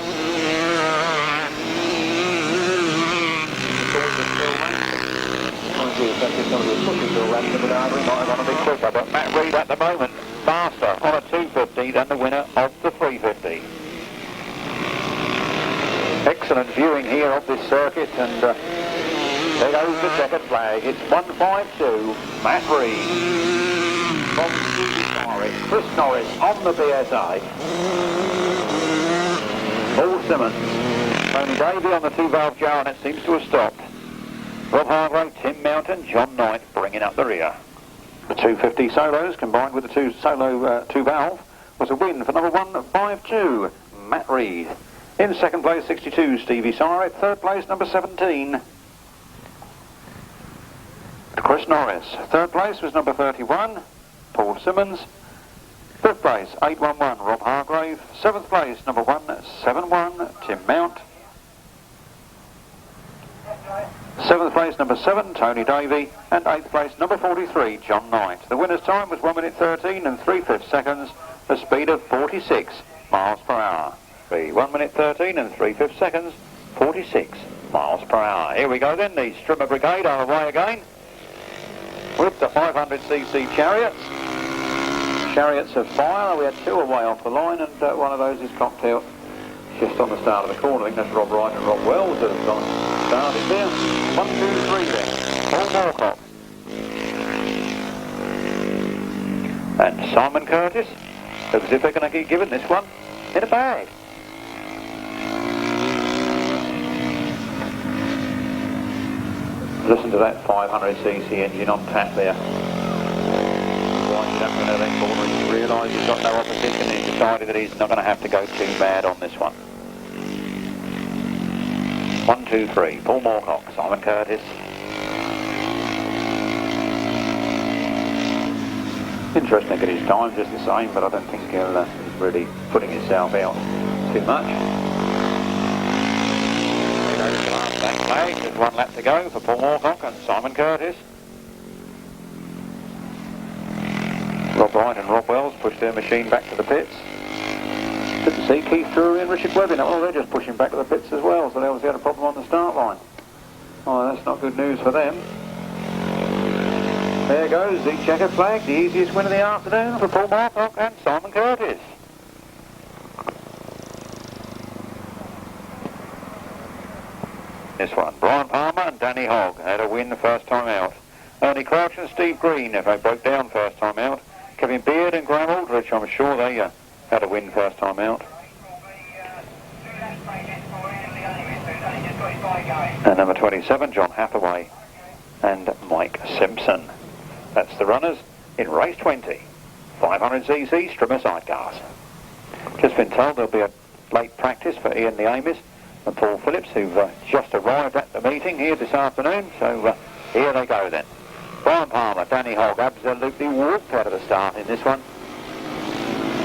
But Matt Reed at the moment faster on a 250 than the winner of the 350. Excellent viewing here of this circuit, and there goes the checkered flag. It's 152, Matt Reed from Stevie Cyrus, Chris Norris on the BSA, Paul Simmons, Tony Davey on the 2-valve jar, and it seems to have stopped. Rob Hargrove, Tim Mountain, John Knight bringing up the rear. The 250 solos combined with the 2-valve was a win for number 152, Matt Reed. In second place, 62, Stevie Cyrus. Third place, number 17, Chris Norris. Third place was number 31, Paul Simmons. Fifth place, 811, Rob Hargrave. Seventh place, number 171, Tim Mount. Seventh place, number 7, Tony Davey, and eighth place, number 43, John Knight. The winner's time was 1 minute 13 and 3/5 seconds, a speed of 46 miles per hour. The 1 minute 13 and 3/5 seconds, 46 miles per hour. Here we go then, the Strimmer Brigade are away again with the 500cc chariots. Chariots of fire. We had 2 away off the line, and one of those is cocked out just on the start of the corner. I think that's Rob Wright and Rob Wells that have gone started there. 1, 2, 3 then. Paul Moorcock. And Simon Curtis. Looks as if they're going to keep giving this one in a bag. Listen to that 500cc engine on tap there. Winding up into that corner, he's realised he's got no opposition, and he's decided that he's not going to have to go too mad on this one. 1, 2, 3, Paul Moorcock, Simon Curtis. Interesting to get his time just the same, but I don't think he's really putting himself out too much. There goes the last back flag. There's 1 lap to go for Paul Moorcock and Simon Curtis. Rob Wright and Rob Wells push their machine back to the pits. Didn't see Keith Drury and Richard Webb in it. Oh, they're just pushing back to the pits as well, so they obviously had a problem on the start line. Oh, that's not good news for them. There goes the checkered flag, the easiest win of the afternoon for Paul Moorcock and Simon Curtis. This one, Brian Palmer and Danny Hogg had a win the first time out. Ernie Crouch and Steve Green, if they broke down first time out. Kevin Beard and Graham Aldridge, I'm sure they had a win first time out. And number 27, John Hathaway and Mike Simpson. That's the runners in race 20. 500cc Strimmer sidecars. Just been told there'll be a late practice for Ian the Amis and Paul Phillips, who've just arrived at the meeting here this afternoon. So here they go then. Brian Palmer, Danny Hogg absolutely walked out of the start in this one.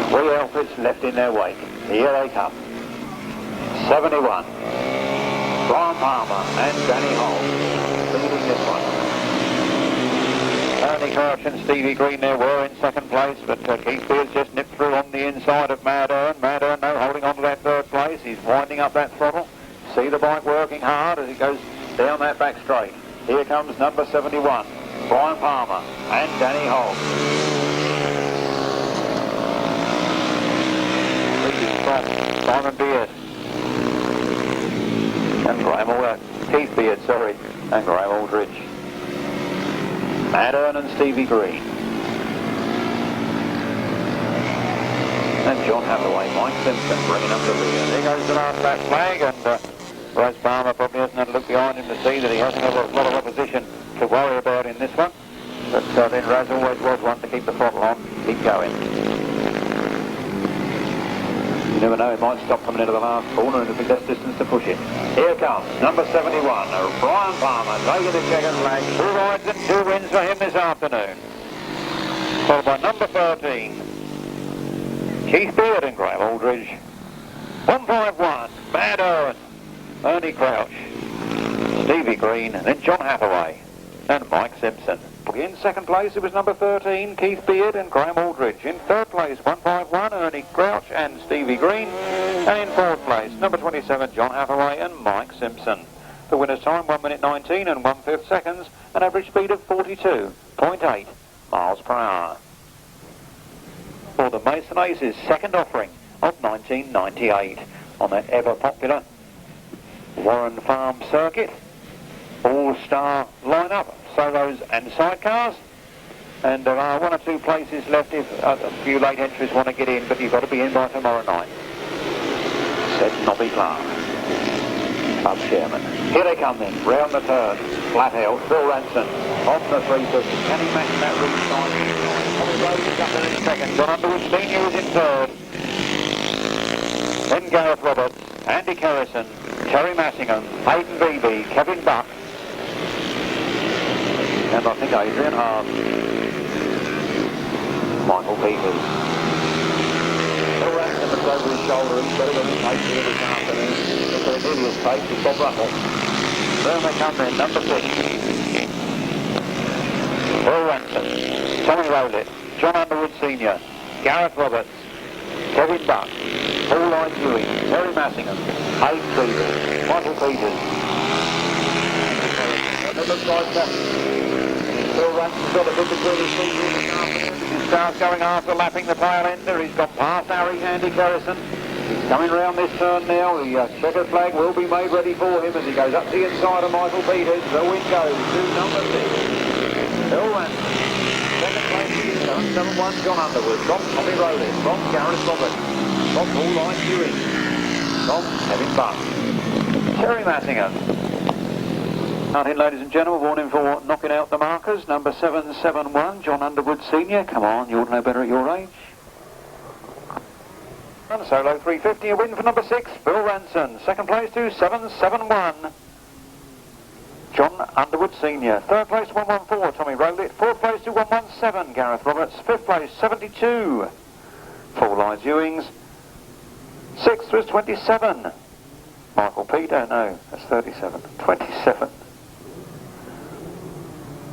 3 outfits left in their wake. Here they come. 71. Brian Palmer and Danny Hogg leading this one. Ernie Crouch and Stevie Green there were in second place, but Keith Beers just nipped through on the inside of Mad Ern. Mad Ern now holding on to that third place. He's winding up that throttle. See the bike working hard as he goes down that back straight. Here comes number 71, Brian Palmer and Danny Hogg. Simon Beard and Keith Beard, and Graham Aldridge. Mad Ern and Stevie Green. And John Hathaway, Mike Simpson bringing up the rear. There goes the last lap flag, and Raz Palmer probably hasn't had a look behind him to see that he hasn't got a lot of opposition to worry about in this one. But then Raz always was one to keep the throttle on, keep going. You never know, it might stop coming into the last corner and it'll be less distance to push it. Here comes number 71, Brian Palmer, taking the checkered flag. 2 rides and 2 wins for him this afternoon. Followed by number 13, Keith Beard and Graham Aldridge. 151, Mad Owen, Ernie Crouch, Stevie Green, and then John Hathaway and Mike Simpson. In second place it was number 13, Keith Beard and Graham Aldridge. In third place, 151, Ernie Crouch and Stevie Green. And in fourth place, number 27, John Hathaway and Mike Simpson. The winner's time, 1 minute 19 and 1/5 seconds, an average speed of 42.8 miles per hour. For the Mason Aces' second offering of 1998 on that ever popular Warren Farm circuit. All-star lineup, solos and sidecars. And there are 1 or 2 places left if a few late entries want to get in, but you've got to be in by tomorrow night. Said Nobby Clark, club chairman. Here they come then, round the turn, flat out, Phil Ranson, off the 350. Can he match that reach time? On the road, he's up there in second. John Underwood Senior is in third. Then Gareth Roberts, Andy Kerrison, Terry Massingham, Hayden Beebe, Kevin Buck, and I think Adrian Hart, Michael Peters. Phil Ranson looks over his shoulder, he's better than his pace here this afternoon. Look at his pace with Bob Russell. There they come then, number 6. Phil Ranson, Tommy Rowlett, John Underwood Senior, Gareth Roberts, Kevin Buck, Paul Lloyd Ewing, Terry Massingham, Hayden Beebe, Michael Peters. And it looks like that. Phil Ranson's got a bit between his feet here this afternoon. He starts going after lapping the tail ender. He's got past Harry Andy Kerrison. He's coming round this turn now. The checkered flag will be made ready for him as he goes up the inside of Michael Peters. The wind goes to number 6. Phil Ranson. Second place is 771 John Underwood. From Tommy Rowlett. From Gareth Roberts. From Paul Lloyd Ewing. From Kevin Buck. Terry Massingham. Out in, ladies and gentlemen, warning for knocking out the markers. Number 771, John Underwood Senior. Come on, you ought to know better at your age. And solo 350, a win for number 6, Phil Ranson. Second place to 771, John Underwood Senior. Third place 114, Tommy Rowlett. Fourth place to 117, Gareth Roberts. Fifth place 72, Paul Lloyd Ewings. Sixth was 27, Michael Peter. No, that's 37. 27.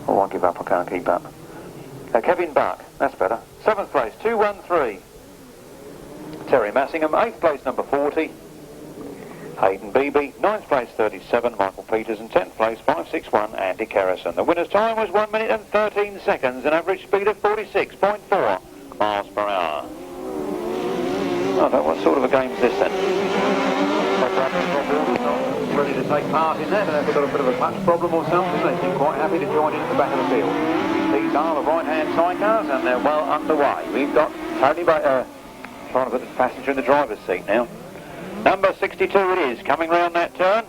Oh, I give up, I can't keep up. Kevin Buck, that's better. 7th place, 213. Terry Massingham. 8th place, number 40. Hayden Beebe. 9th place, 37. Michael Peters. And 10th place, 561. Andy Kerrison. The winner's time was 1 minute and 13 seconds, an average speed of 46.4 miles per hour. I don't know, what sort of a game is this then? Ready to take part in that, and they've got a bit of a clutch problem or something. They seem quite happy to join in at the back of the field. These are the right-hand sidecars, and they're well underway. We've got Tony trying to put the passenger in the driver's seat now. Number 62 it is, coming round that turn.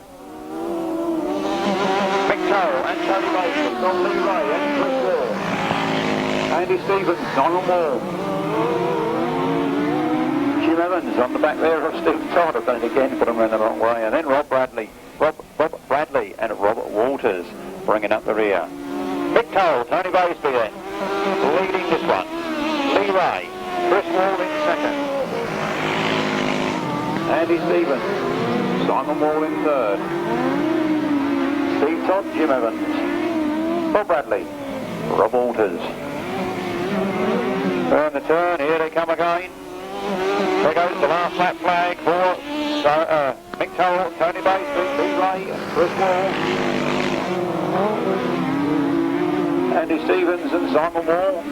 Mick Carroll and Tony Bates, Don Lee Ray and Chris Wall. Andy Stevens, Simon Wall. Jim Evans on the back there of Steve Todd. I've done it again, put him around the wrong way. And then Rob Bradley and Robert Walters bringing up the rear. Mick Cole, Tony Baseby then, leading this one. Lee Ray, Chris Wall in second. Andy Stevens, Simon Wall in third. Steve Todd, Jim Evans, Bob Bradley, Rob Walters. Turn the turn, here they come again. There goes the last lap flag for Mick Toll, Tony Baseby, Lee Ray, Chris Wall, Andy Stevens and Simon Wall,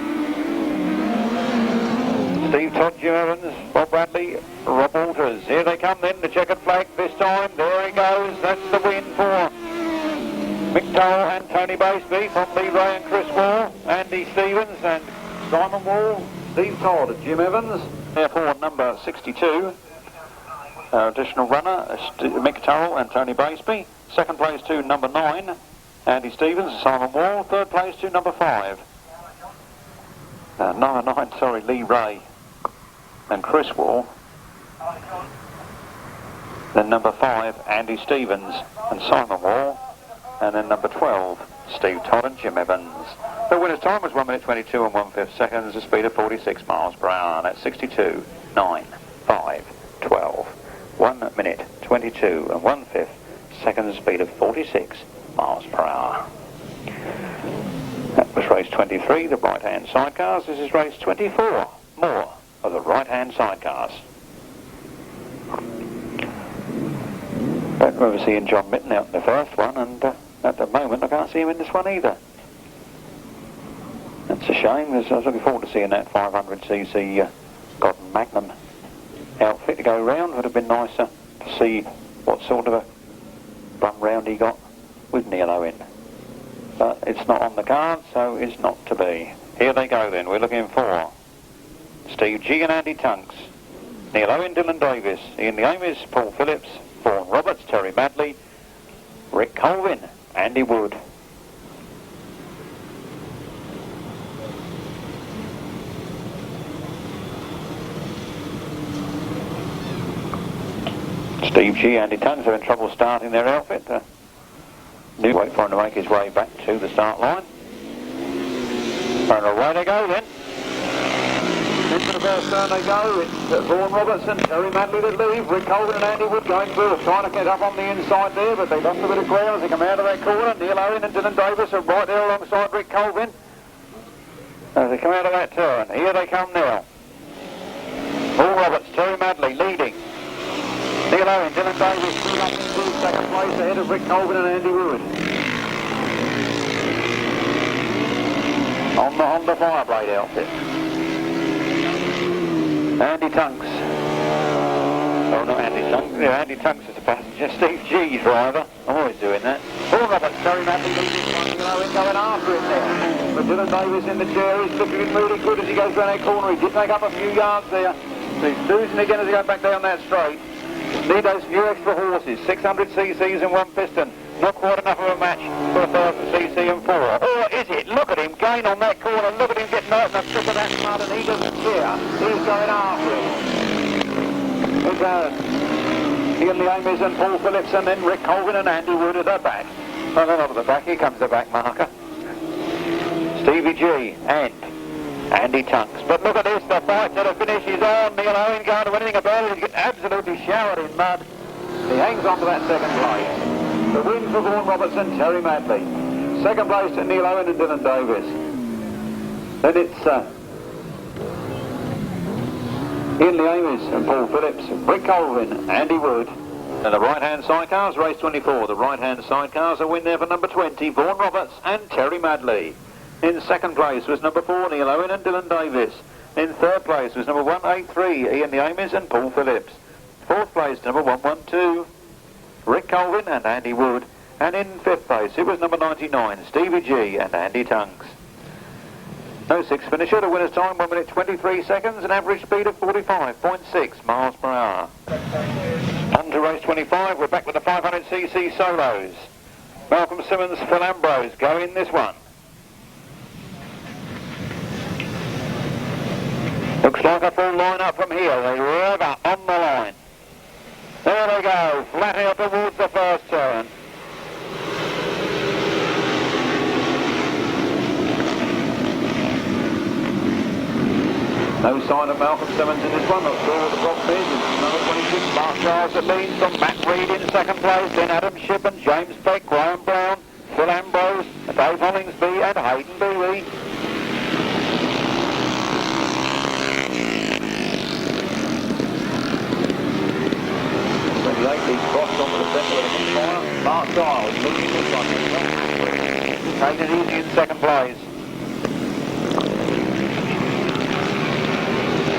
Steve Todd, Jim Evans, Bob Bradley, Rob Walters. Here they come then, the checkered flag this time. There he goes, that's the win for Mick Toll and Tony Baseby from Lee Ray and Chris Wall, Andy Stevens and Simon Wall, Steve Todd, Jim Evans. Therefore, number 62, Additional runner, Mick Turrell and Tony Baseby. Second place to number 9, Andy Stevens and Simon Wall. Third place to number 5. Number 9, sorry, Lee Ray and Chris Wall. Then number 5, Andy Stevens and Simon Wall. And then number 12, Steve Todd and Jim Evans. The winner's time was 1 minute 22 and 1/5 seconds, a speed of 46 miles per hour. That's 62, 9, 5, 12. 1 minute 22 and 1/5 seconds, speed of 46 miles per hour. That was race 23, the right-hand sidecars. This is race 24, more of the right-hand sidecars. Don't remember seeing John Mitten out in the first one, and at the moment I can't see him in this one either. That's a shame, because I was looking forward to seeing that 500cc Godden Magnum outfit to go round. Would have been nicer to see what sort of a run round he got with Neil Owen. But it's not on the card, so it's not to be. Here they go then. We're looking for Steve G and Andy Tunks, Neil Owen, Dylan Davis, Ian the Amis, Paul Phillips, Vaughan Roberts, Terry Madley, Rick Colvin, Andy Wood. Steve G, Andy Tunks are in trouble starting their outfit. Wait for him to make his way back to the start line. And away they go then. Into the first turn they go. It's Vaughan Roberts and Terry Madley that leave. Rick Colvin and Andy Wood going through, trying to get up on the inside there, but they lost a bit of ground as they come out of that corner. Neil Owen and Dylan Davis are right there alongside Rick Colvin as they come out of that turn. Here they come now. Vaughan Roberts, Terry Madley leading. Neil Owen, Dylan Davis, move up into second place ahead of Rick Colvin and Andy Wood. On the Honda Fireblade outfit. Andy Tunks. Oh, not Andy Tunks. Yeah, Andy Tunks is the passenger. Steve G's driver. I'm always doing that. Vaughan Roberts, Terry Madley leading. Neil Owen going after it now. But Dylan Davis in the chair. He's looking really good as he goes down that corner. He did take up a few yards there. So he's losing again as he goes back down that straight. Need those few extra horses, 600cc's and 1 piston. Not quite enough of a match for 1,000cc and 4. Or is it? Look at him gain on that corner. Look at him getting out in the strip of that mud, and he doesn't care. He's going after it. It's Ian the Amis and Paul Phillips, and then Rick Colvin and Andy Wood at the back. Oh, no, not at the back. Here comes the back marker. Stevie G and Andy Tunks. But look at this, the fight to the finish is on. Neil Owen going to anything about it. He's getting absolutely showered in mud. He hangs on to that second place. The win for Vaughan Roberts and Terry Madley. Second place to Neil Owen and Dylan Davis. Then it's Ian the Amis and Paul Phillips, Rick Colvin, Andy Wood. And the right-hand sidecars, race 24. The right-hand sidecars, a win there for number 20, Vaughan Roberts and Terry Madley. In second place was number 4, Neil Owen and Dylan Davis. In third place was number 183, Ian the Amis and Paul Phillips. Fourth place, number 112, Rick Colvin and Andy Wood. And in fifth place, it was number 99, Stevie G and Andy Tunks. No sixth finisher, the winner's time 1 minute 23 seconds, an average speed of 45.6 miles per hour. On to race 25, we're back with the 500cc solos. Malcolm Simmons, Phil Ambrose go in this one. Looks like a full line up from here. They rev up on the line. There they go, flat out towards the first turn. No sign of Malcolm Simmons in this one. Not sure what the problem is. It's number 26, Mark Giles that leads from Matt Reed in second place. Then Adam Shippen, James Peck, Graham Brown, Phil Ambrose, Dave Hollingsby and Hayden Beery. He's crossed onto the centre of the corner. Mark Giles leading this one. Taking it easy in second place.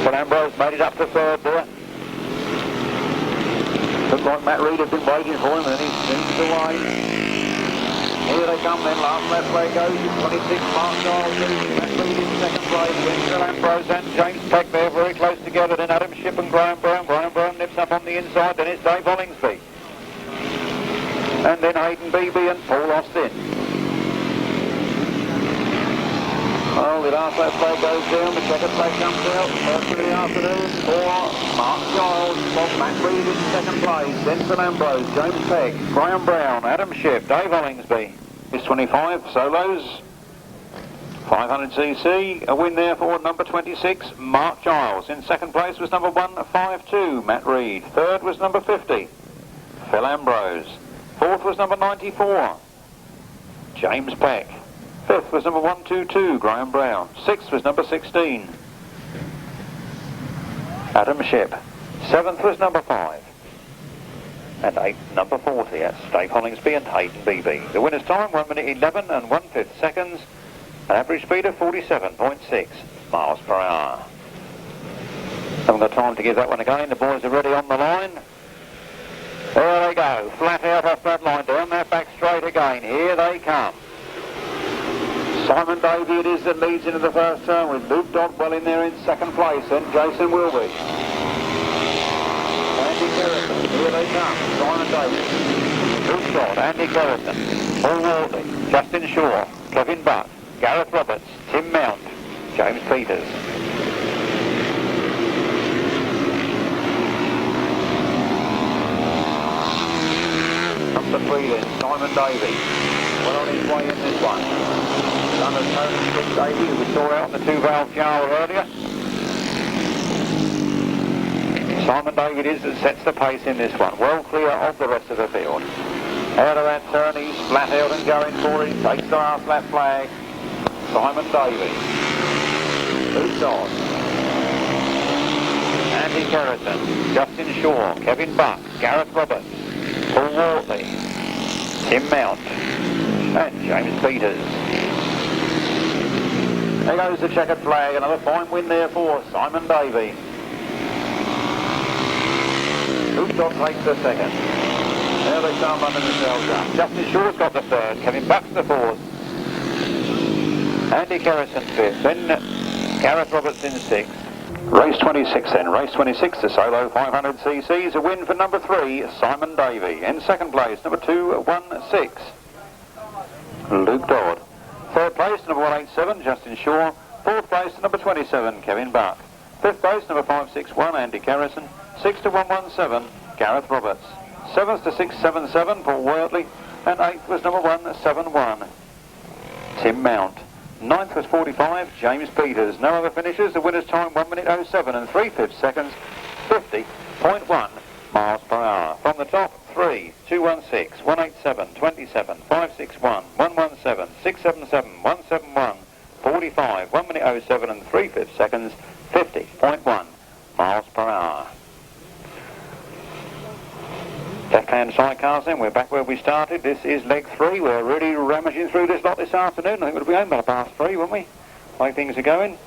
But Ambrose made it up to third there. Looked like Matt Reed had been waiting for him and he's away. Here they come then. Last lap play goes. 26 Mark Giles lead in second place. Then Phil Ambrose and James Peck there very close together. Then Adam Ship and Graham Brown. Graham Brown nips up on the inside. Then it's Dave Hollingsby. And then Hayden Beebe and Paul Austin. Well, the last lap play goes down. The checkered flag comes out. First of the afternoon for Mark Giles. Bob Matt Reed in second place. Then Phil Ambrose, James Peck, Graham Brown, Adam Ship, Dave Hollingsby. It's 25 solos. 500cc, a win there for number 26, Mark Giles. In second place was number 152, Matt Reed. Third was number 50, Phil Ambrose. Fourth was number 94, James Peck. Fifth was number 122, Graham Brown. Sixth was number 16, Adam Ship. Seventh was number 5. And eighth, number 40, that's Dave Hollingsby and Hayden Beebe. The winner's time, 1 minute 11 and 1/5 seconds. An average speed of 47.6 miles per hour. Haven't got time to give that one again. The boys are ready on the line. There they go, flat out off that line, down that back straight again. Here they come. Simon Davey it is that leads into the first turn with Luke Dodd well in there in second place, and Jason Wilby. Andy Kerrison, here they come. Simon Davey, Luke Dodd, Andy Kerrison, Paul Wardley, Justin Shaw, Kevin Buck, Gareth Roberts, Tim Mount, James Peters. Up the 3 then, Simon Davey. Well on his way in this one. Son of Tony Stick Davey, who we saw out in the 2-valve jar earlier. Simon Davey it is that sets the pace in this one. Well clear of the rest of the field. Out of that turn, he's flat out and going for it. Takes the last lap flag. Simon Davey, Luke Dodd, Andy Kerrison, Justin Shaw, Kevin Buck, Gareth Roberts, Paul Wortley, Tim Mount, and James Peters. There goes the checkered flag, another fine win there for Simon Davey. Luke Dodd takes the second. There they start running themselves up. Justin Shaw's got the third, Kevin Buck's the fourth. Andy Kerrison 5th, then Gareth Roberts in 6th. Race 26 then, race 26, the solo 500cc's, a win for number 3, Simon Davey. In second place, number 216, Luke Dodd. Third place, number 187, Justin Shaw. Fourth place, number 27, Kevin Buck. Fifth place, number 561, Andy Kerrison. Sixth to 117, Gareth Roberts. Seventh to 677, Paul Wortley. And eighth was number 171, Tim Mount. Ninth was 45, James Peters. No other finishes. The winner's time 1 minute 07 and 3/5 seconds, 50.1 miles per hour. From the top, 3, 216, 187, 27, 561, 117, 677, 171, 45, 1 minute 07 and 3/5 seconds, 50.1 miles per hour. Left-hand sidecars then, we're back where we started. This is leg 3. We're really rummaging through this lot this afternoon. I think we'll be home by past 3, won't we? Like things are going.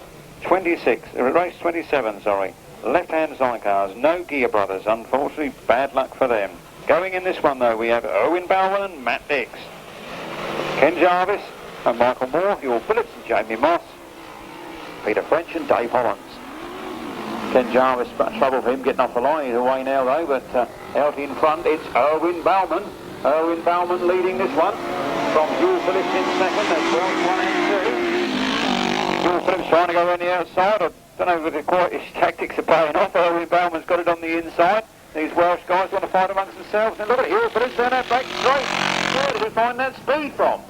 26, race 27, sorry. Left-hand sidecars, no Geer brothers, unfortunately, bad luck for them. Going in this one though, we have Erwin Balman and Matt Dix. Ken Jarvis and Michael Moore, Hywel Phillips and Jamie Moss. Peter French and Dave Hollands. Ken Jarvis, much trouble for him getting off the line. He's away now though, but out in front it's Erwin Balman. Erwin Balman leading this one from Hywel Phillips in second. That's Welsh 1 and 2. Hywel Phillips trying to go around the outside. I don't know whether quite his tactics are paying off. Erwin Balman's got it on the inside. These Welsh guys want to fight amongst themselves. And look at Hywel Phillips down that back straight. Where did he find that speed from?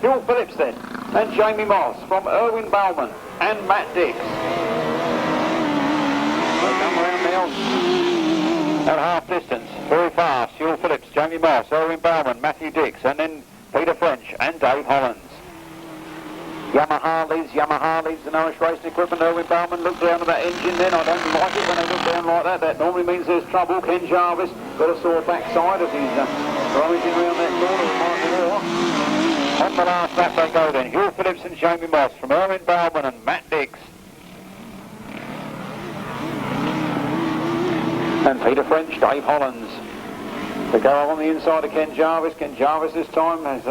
Hywel Phillips then, and Jamie Moss from Erwin Balman and Matt Dix. Come around now at half distance, very fast. Hywel Phillips, Jamie Moss, Erwin Balman, Matthew Dix, and then Peter French and Dave Hollands. Yamaha leads the Norwich Racing Equipment. Erwin Balman looked down at that engine then. I don't like it when they look down like that. That normally means there's trouble. Ken Jarvis got a sore backside as he's rummaging around that corner with Michael Moore. On the last lap they go then. Hywel Phillips and Jamie Moss from Erwin Balman and Matt Dix. And Peter French, Dave Hollands. They go on the inside of Ken Jarvis. Ken Jarvis this time has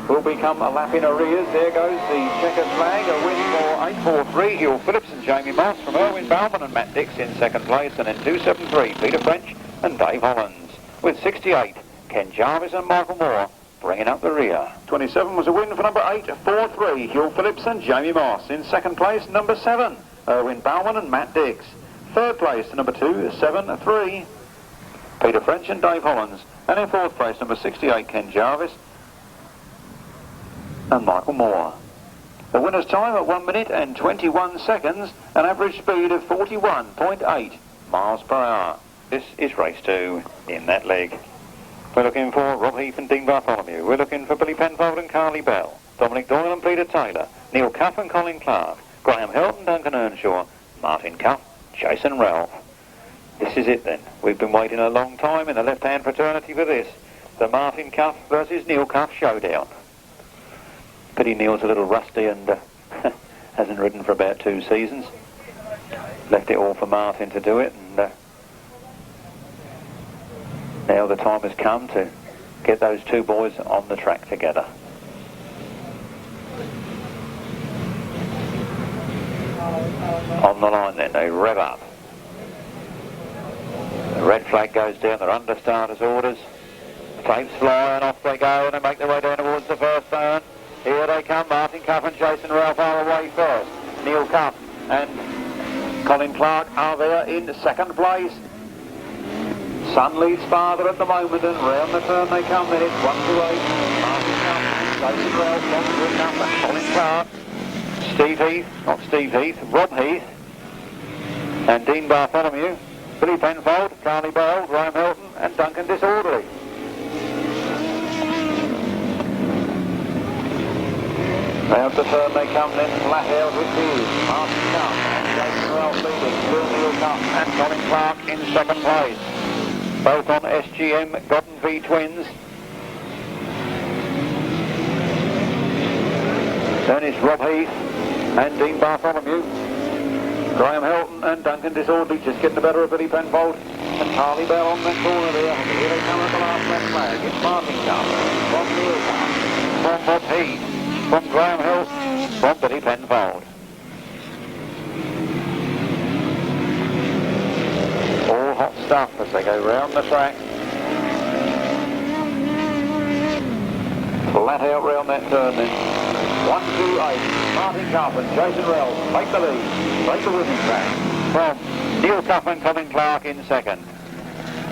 will become a lap in arrears. There goes the checkered flag, a win for 8.43, Hywel Phillips and Jamie Moss, from Erwin Balman and Matt Dix in second place, and then 2.73, Peter French and Dave Hollands. With 68, Ken Jarvis and Michael Moore bringing up the rear. 27 was a win for number 8, 4.3, Hywel Phillips and Jamie Moss. In second place, number 7, Erwin Balman and Matt Dix. Third place, number 2, 7.3, Peter French and Dave Hollands. And in fourth place, number 68, Ken Jarvis and Michael Moore. The winner's time at 1 minute and 21 seconds, an average speed of 41.8 miles per hour. This is race 2 in that leg. We're looking for Rob Heath and Dean Bartholomew. We're looking for Billy Penfold and Carly Bell, Dominic Doyle and Peter Taylor, Neil Cuff and Colin Clark, Graham Hilton, Duncan Earnshaw, Martin Cuff, Jason Relf. This is it then. We've been waiting a long time in the left-hand fraternity for this. The Martin Cuff versus Neil Cuff showdown. Pity Neil's a little rusty and hasn't ridden for about 2 seasons. Left it all for Martin to do it, and now the time has come to get those two boys on the track together. On the line then, they rev up. The red flag goes down, they're under starters' orders. Tapes fly and off they go, and they make their way down towards the first turn. Here they come, Martin Cuff and Jason Relf are away first. Neil Cuff and Colin Clark are there in second place. Sun leads farther at the moment, and round the turn they come. Then it's 1 to 8. Martin Cuff, Jason Relf, long to number. Colin Clark, Steve Heath, not Steve Heath, Rob Heath, and Dean Bartholomew, Billy Penfold, Carly Bell, Graham Hilton, and Duncan Disorderly. Round the turn they come, then flat out with Hughes, Martin Cuff and Jason Relf leading, Neil Cuff and Colin Clark in second place. Both on SGM Godden V Twins. Then it's Rob Heath and Dean Bartholomew, Graham Hilton and Duncan Disorderly just getting the better of Billy Penfold and Carly Bell on the corner there. Here they come at the last left flag. It's Martin Cuff from Neil Cuff, from Rob Heath, from Graham Hilton, from Billy Penfold. All hot stuff as they go round the track. Flat out round that turn then. 1, 2, 8. Martin Cuff and Jason Relf take the lead. Take the winning track from Neil Cuff and Colin Clark in second.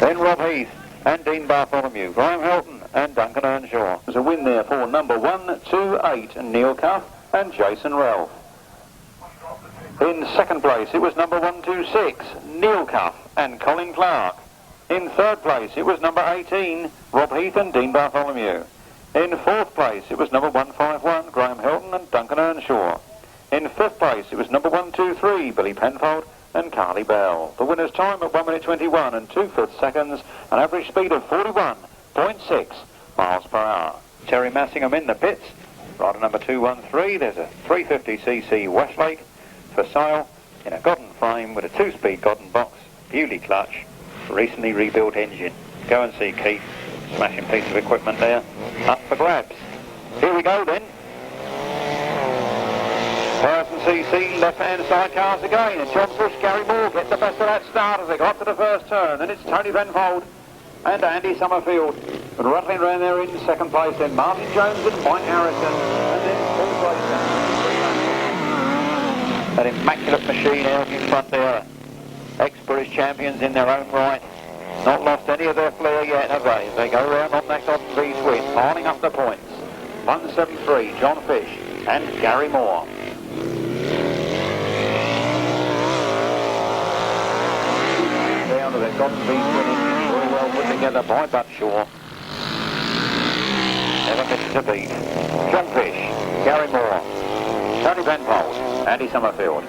Then Rob Heath and Dean Bartholomew, Graham Hilton and Duncan Earnshaw. There's a win there for number 1, 2, 8, Neil Cuff and Jason Relf. In second place, it was number 1, 2, 6, Neil Cuff and Colin Clark. In third place, it was number 18, Rob Heath and Dean Bartholomew. In fourth place, it was number 151, Graham Hilton and Duncan Earnshaw. In fifth place, it was number 123, Billy Penfold and Carly Bell. The winner's time at 1 minute 21 and 2/5 seconds, an average speed of 41.6 miles per hour. Terry Massingham in the pits. Rider number 213, there's a 350cc Westlake for sale in a Godden frame with a 2-speed Godden box, Bewley clutch, recently rebuilt engine. Go and see Keith. Smashing piece of equipment there, up for grabs. Here we go then. 1000cc left-hand side cars again, and John Bush, Gary Moore get the best of that start as they got to the first turn. Then it's Tony Penfold and Andy Summerfield, and rattling around there in second place. Then Martin Jones and Mike Harrison, and then Paul Grayson. That immaculate machine out in front there. Ex-British champions in their own right. Not lost any of their flair yet, have they? They go round on that Godden V twin, lining up the points. 173, John Fish and Gary Moore. Down to that Godden V twin, very well put together by Butshaw. Never misses a beat. John Fish, Gary Moore, Tony Penfold, Andy Summerfield,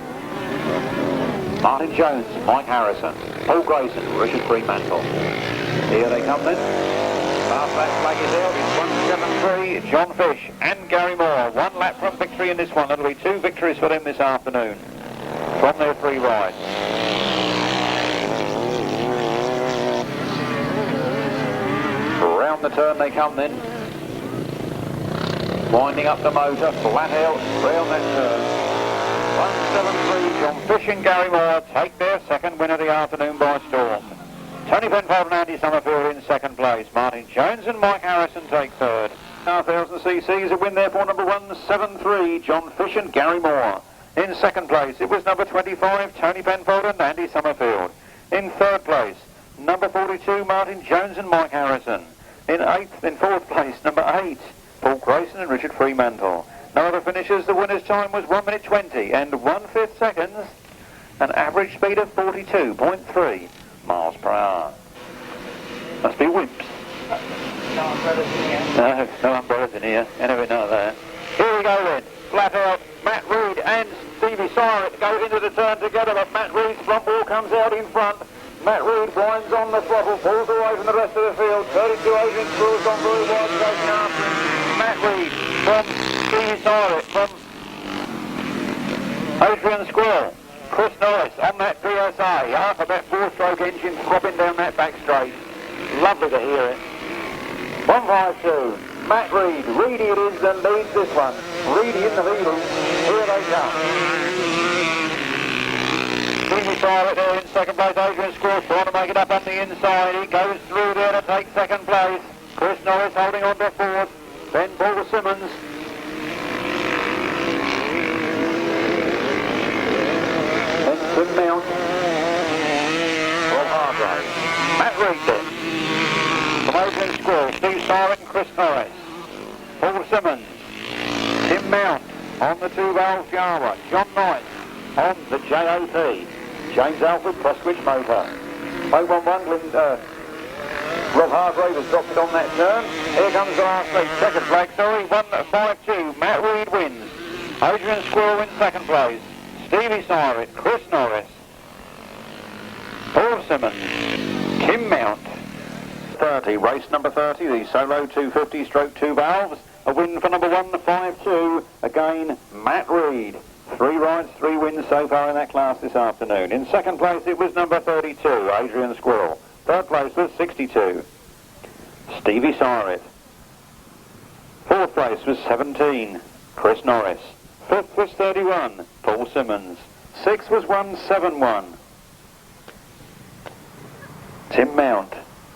Martin Jones, Mike Harrison, Paul Grayson, Richard Fremantle. Here they come then. Last lap flag is out. It's 173, John Fish and Gary Moore. 1 lap from victory in this one. That'll be 2 victories for them this afternoon from their 3 rides. Round the turn they come then. Winding up the motor, flat out, round that turn. 173, John Fish and Gary Moore take their second win of the afternoon by storm. Tony Penfold and Andy Summerfield in second place. Martin Jones and Mike Harrison take third. 1000 cc's a win there for number 173, John Fish and Gary Moore. In second place, it was number 25, Tony Penfold and Andy Summerfield. In third place, number 42, Martin Jones and Mike Harrison. In fourth place, number 8, Paul Grayson and Richard Fremantle. No other finishers. The winner's time was 1 minute 20 and 1/5 seconds. An average speed of 42.3 miles per hour. Must be wimps. No umbrellas in here. No umbrellas in here. Anyway, none of that. Here we go then. Flat out. Matt Reed and Stevie Syret go into the turn together, but Matt Reed's front wall comes out in front. Matt Reed winds on the throttle, pulls away from the rest of the field. 32 Adrian Squirrel's on very wide, chasing after him. Matt Reed from Stevie Syret, from Adrian Squirrel. Chris Norris on that PSA, half of that 4-stroke engine throbbing down that back straight. Lovely to hear it. 152, Matt Reed. Reedy it is that leads this one. Reedy in the lead. Here they come. Stevie Syret there in second place. Adrian Squirrel trying to make it up on the inside. He goes through there to take second place. Chris Norris holding on to fourth. Then Paul Simmons. Then Tim Mount. Paul Hargrave. Matt Reed then. From Adrian Squirrel, Steve Syret and Chris Norris. Paul Simmons. Tim Mount on the 2-valve Java. John Knight on the JOP. James Alfred Proskwich motor. 011 Rob Hargrave has dropped it on that turn. Here comes the last lead. Second flag, sorry. 152. Matt Reed wins. Adrian Squirrel in second place. Stevie Syret, Chris Norris, Paul Simmons, Tim Mount. 30, race number 30, the solo 250 stroke 2 valves. A win for number 152. Again, Matt Reed. 3 rides, 3 wins so far in that class this afternoon. In second place, it was number 32, Adrian Squirrel. Third place was 62, Stevie Syret. Fourth place was 17, Chris Norris. Fifth was 31, Paul Simmons. Sixth was 171, Tim Mount.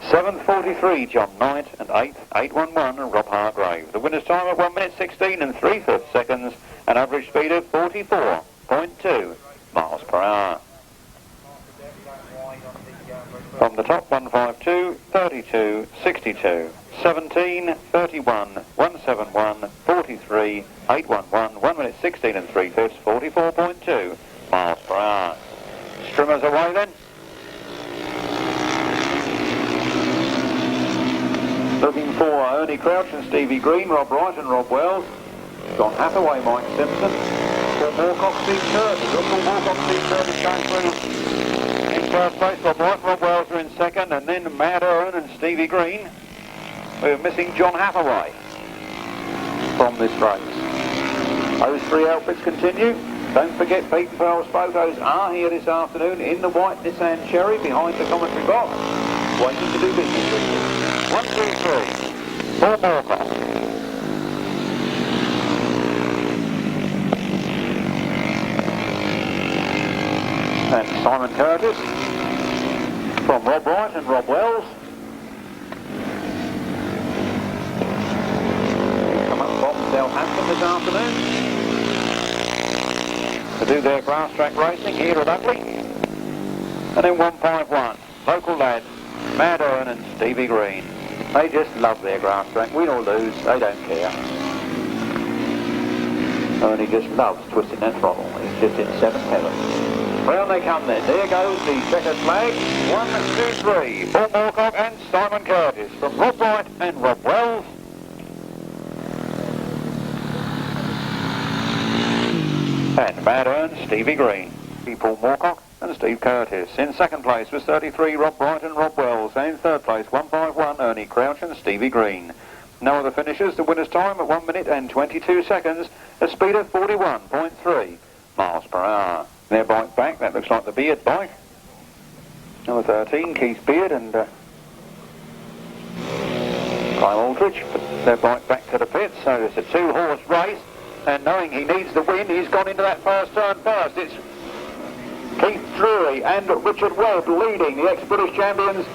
7th, 43, John Knight, and 8th, 811, Rob Hargrave. The winner's time of 1 minute 16 and 3/5 seconds, an average speed of 44.2 miles per hour. From the top, 152, 32, 62, 17, 31, 171, 43, 811, 1 minute 16 and 3/5, 44.2 miles per hour. Strimmers away then. Looking for Ernie Crouch and Stevie Green, Rob Wright and Rob Wells. John Hathaway, Mike Simpson. Paul Moorcock, Steve Curtis. Paul Moorcock, Steve Curtis going through in first place. Rob Wright, Rob Wells are in second, and then Matt Erwin and Stevie Green. We're missing John Hathaway from this race. Those 3 outfits continue. Don't forget Pete Farrell's photos are here this afternoon in the white Nissan Cherry behind the commentary box, waiting to do business with you. 1, 2, 3. Paul Moorcock. And Simon Curtis from Rob Wright and Rob Wells. Come up from Southampton this afternoon to do their Grasstrack racing here at Ugley. And then 151, local lads, Matt Erwin and Stevie Green. They just love their Grasstrack. Win or lose, they don't care. Ernie just loves twisting that throttle. He's just in 7th heaven. Round they come then. There goes the checkered flag. 1, 2, 3. Paul Moorcock and Simon Curtis from Rob Wright and Rob Wells. And Matt Erwin, Stevie Green. Paul Moorcock and Steve Curtis. In second place was 33, Rob Wright and Rob Wells. And in third place, 151, Ernie Crouch and Stevie Green. No other finishers. The winner's time at 1 minute and 22 seconds, a speed of 41.3 miles per hour. Their bike back, that looks like the Beard bike. Number 13, Keith Beard and Prime Aldridge. their bike back to the pits. So it's a two-horse race, and knowing he needs the win, he's gone into that first turn first. It's Keith Drury and Richard Webb leading the ex-British champions.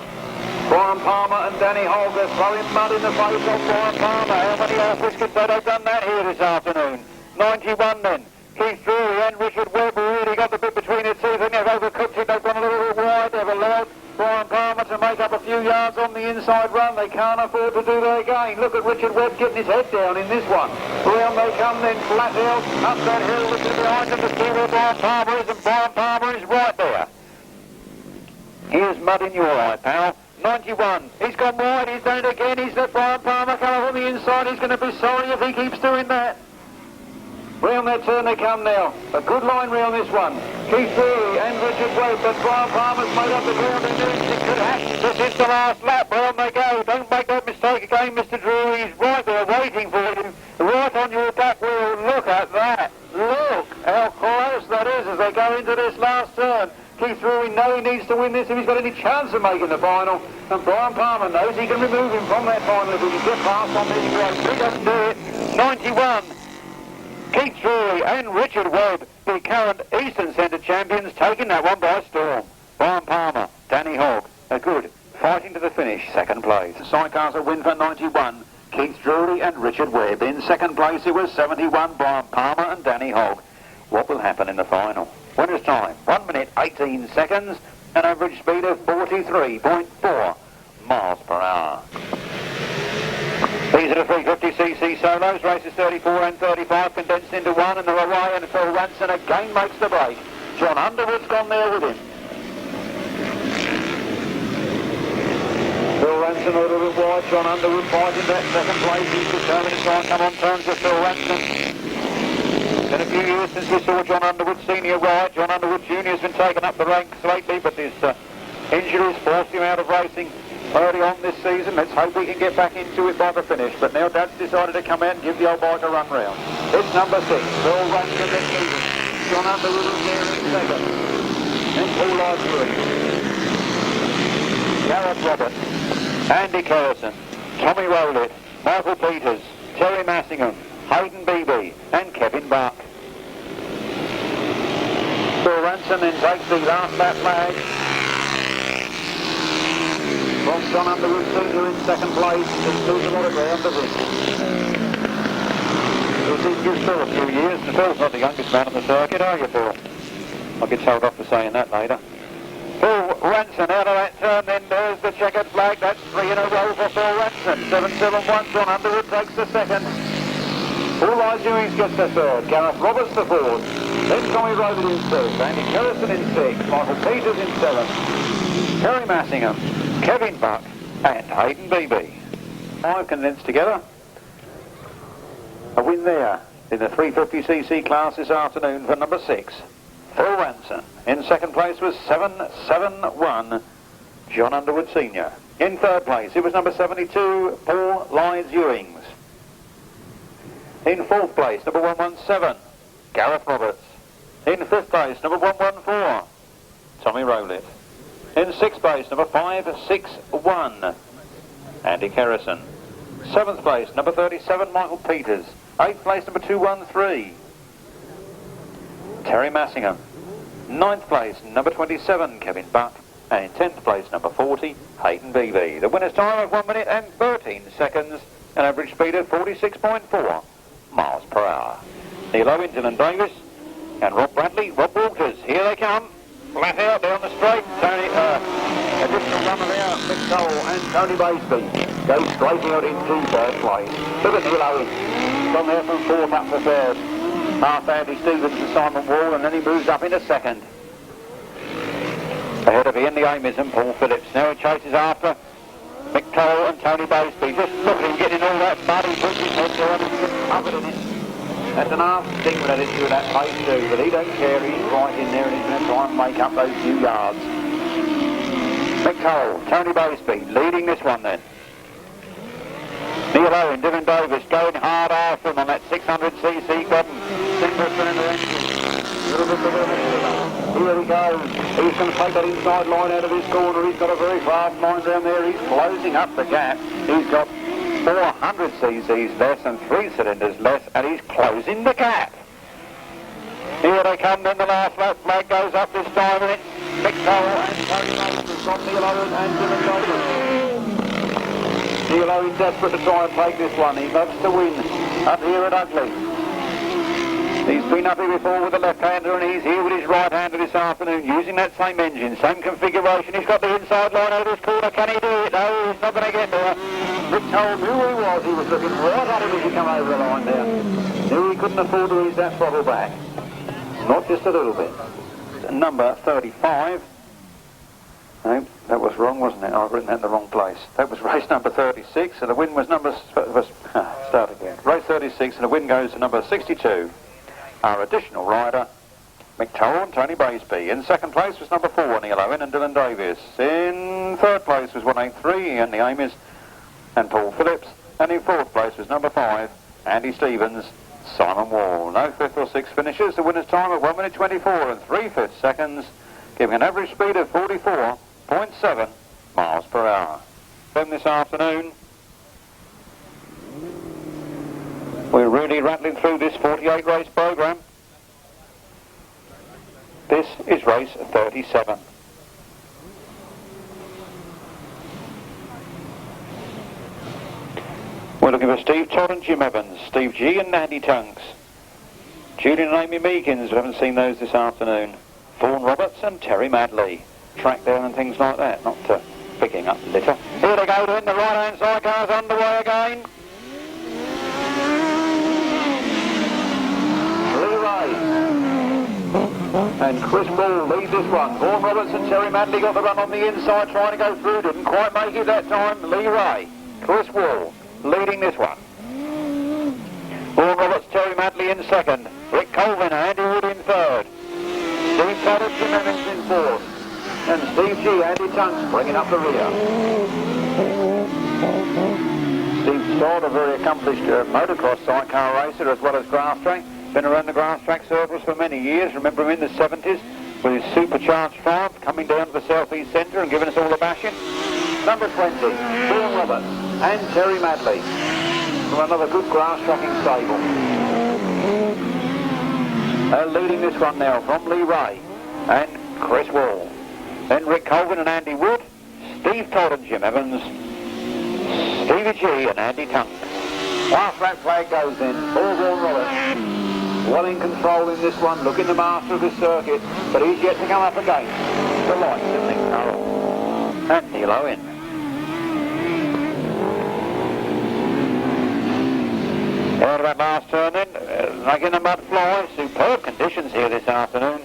Brian Palmer and Danny Hogg are throwing mud in the face of Brian Palmer. How many horses could they have done that here this afternoon? 91 then. Keith Drury and Richard Webb really got the bit between their teeth, and they've overcooked it. They've gone a little bit wide. They've allowed Brian Palmer to make up a few yards on the inside run. They can't afford to do that again. Look at Richard Webb getting his head down in this one. Round they come then, flat out, up that hill, looking behind them to see where Brian Palmer is, and Brian Palmer is right there. Here's mud in your eye, pal. 91. He's gone wide. He's done it again. He's let Brian Palmer come up on the inside. He's going to be sorry if he keeps doing that. Round that turn they come now. A good line round this one. Keith Drury and Richard Webb, but Brian Palmer's made up the ground and it could happen. This is the last lap. Round they go. Don't make that mistake again, Mr. Drury. He's right there waiting for you. Right on your back wheel. Look at that. Look how close that is as they go into this last turn. Keith Drury knows he needs to win this if he's got any chance of making the final. And Brian Palmer knows he can remove him from that final if he can get past on this race. He doesn't do it. 91. Keith Drury and Richard Webb, the current Eastern Centre champions, taking that one by storm. Brian Palmer, Danny Hogg, a good fighting to the finish, second place. Sidecar's a win for 91. Keith Drury and Richard Webb. In second place it was 71, Brian Palmer and Danny Hogg. What will happen in the final? Winner's time, 1 minute 18 seconds, an average speed of 43.4 miles per hour. These are the 350cc solos, races 34 and 35 condensed into one, and they're away, and Phil Ranson again makes the break. John Underwood's gone there with him. Phil Ranson a little bit wide, John Underwood fighting that second place. He's determined to try and come on terms with Phil Ranson. It's been a few years since we saw John Underwood Senior ride. John Underwood Junior has been taken up the ranks lately, but his injuries forced him out of racing early on this season. Let's hope we can get back into it by the finish. But now Dad's decided to come out and give the old bike a run round. It's number 6, Phil Ranson at leading. John Underwood is there in second. And Paul Lightwood. Gareth Roberts, Andy Kerrison, Tommy Rowlett, Michael Peters, Terry Massingham, Hayden Beebe and Kevin Buck. Phil Ranson then takes the last lap flag from John Underwood Senior in second place. Just losing a lot of ground to win. It'll give Phil a few years, and Phil's not the youngest man on the circuit, are you, Phil? I'll get told off for saying that later. Phil Ranson out of that turn, then there's the checkered flag. That's 3 in a row for Phil Ranson. 7-7-1, John Underwood takes the second. Paul Ewings gets the third, Gareth Roberts the fourth, then Tommy Rowlett in fifth, Andy Kerrison in sixth, Michael Peters in seventh, Terry Massingham, Kevin Buck and Hayden Beebe. 5 condensed together. A win there in the 350cc class this afternoon for number 6, Phil Ranson. In second place was 7-7-1, John Underwood Senior. In third place it was number 72, Paul Ewings. In fourth place, number 117, Gareth Roberts. In fifth place, number 114, Tommy Rowlett. In sixth place, number 561, Andy Kerrison. Seventh place, number 37, Michael Peters. Eighth place, number 213, Terry Massingham. Ninth place, number 27, Kevin Buck. And in 10th place, number 40, Hayden Beebe. The winner's time of 1 minute and 13 seconds, an average speed of 46.4 miles per hour. Neil Owen, Dylan Davis, and Rob Bradley, Rob Walters. Here they come. Flat out down the straight. Tony, additional runner there, Mick Cole and Tony Baseby. Goes straight out into third place. Look at Neil Owen. Gone there from fourth up to third. Half Andy Stevens and Simon Wall, and then he moves up into second. Ahead of Ian the Amis and Paul Phillips. Now he chases after Mick Cole and Tony Baseby. Just look at him getting all that mud. He puts his head down and he's covered in it. That's an half thing with that issue of that pace too, but he don't care. He's right in there and he's going to try and make up those few yards. Mick Cole, Tony Baseby leading this one then. Neil Owen, Dylan Davis going hard after him on that 600cc Godden single cylinder engine. A little bit bigger than here he goes. He's going to take that inside line out of his corner. He's got a very fast line down there. He's closing up the gap. He's got 400 cc's less and 3 cylinders less, and he's closing the gap. Here they come, then the last lap flag goes up this time, and it's Mick Cole and Tony Moses from Neil Owen and Dylan Davis. Neil Owen desperate to try and take this one. He loves to win up here at Ugley. He's been up here before with the left-hander, and he's here with his right-hander this afternoon, using that same engine, same configuration. He's got the inside line over this corner. Can he do it? No, he's not going to get there. Rick told who he was. He was looking right at him as he come over the line there. Knew he couldn't afford to ease that throttle back. Not just a little bit. Number 35. No, that was wrong, wasn't it? I've written that in the wrong place. That was race number 36, and the win was start again. Race 36, and the win goes to number 62. Our additional rider, Mick Toll and Tony Braisby. In second place was number 4, Neil Owen and Dylan Davis. In third place was 183, and the Amy's and Paul Phillips. And in fourth place was number 5, Andy Stevens, Simon Wall. No 5th or 6th finishes. The winner's time of 1 minute 24 and 3/5 seconds, giving an average speed of 44.7 miles per hour. Then this afternoon, we're really rattling through this 48 race program. This is race 37. We're looking for Steve Todd and Jim Evans, Steve G and Andy Tunks, Julian and Amy Meekins, we haven't seen those this afternoon, Vaughan Roberts and Terry Madley. Track there and things like that, not picking up litter. Here they go then, the right-hand side car's underway again. And Chris Ball leads this one. Vaughan Roberts and Terry Madley got the run on the inside, trying to go through. Didn't quite make it that time. Lee Ray, Chris Wall leading this one. Vaughan Roberts, Terry Madley in second. Rick Colvin, Andy Wood in third. Steve Todd, Jim Evans in fourth. And Steve G, Andy Tunks bringing up the rear. Steve Todd, a very accomplished motocross sidecar racer as well as Grasstrack. Been around the Grasstrack circles for many years. Remember him in the 70s with his supercharged Triumph coming down to the southeast centre and giving us all a bashing. Number 20, Vaughan Roberts and Terry Madley from another good grass-tracking stable. Leading this one now from Lee Ray and Chris Wall. Then Rick Colvin and Andy Wood, Steve Todd and Jim Evans, Stevie G and Andy Tunks. Last lap flag goes in, Vaughan Roberts. Well in control in this one, looking the master of his circuit, but he's yet to come up against the likes of Mick Cole and Neil Owen. Out of that last turn then, making the mud fly. Superb conditions here this afternoon.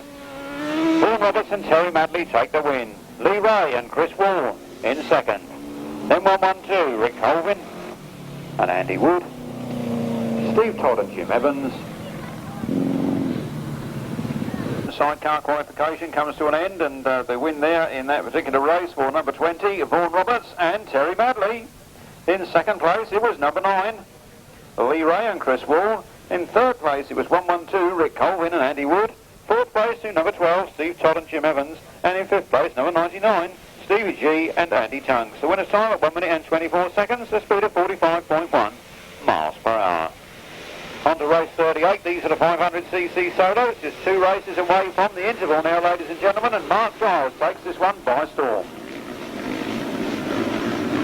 Vaughan Roberts and Terry Madley take the win. Lee Ray and Chris Wall in second. Then 1-1-2, Rick Colvin and Andy Wood, Steve Todd and Jim Evans. The sidecar qualification comes to an end, and the win there in that particular race for number 20, Vaughan Roberts and Terry Madley. In second place it was number 9, Lee Ray and Chris Wall. In third place it was 1-1-2, Rick Colvin and Andy Wood. Fourth place to number 12, Steve Todd and Jim Evans. And in fifth place, number 99, Stevie G and Andy Tunks. The winner's time at 1 minute and 24 seconds, the speed of 45.1 miles per hour. On to race 38, these are the 500cc solos, just 2 races away from the interval now, ladies and gentlemen, and Mark Giles takes this one by storm.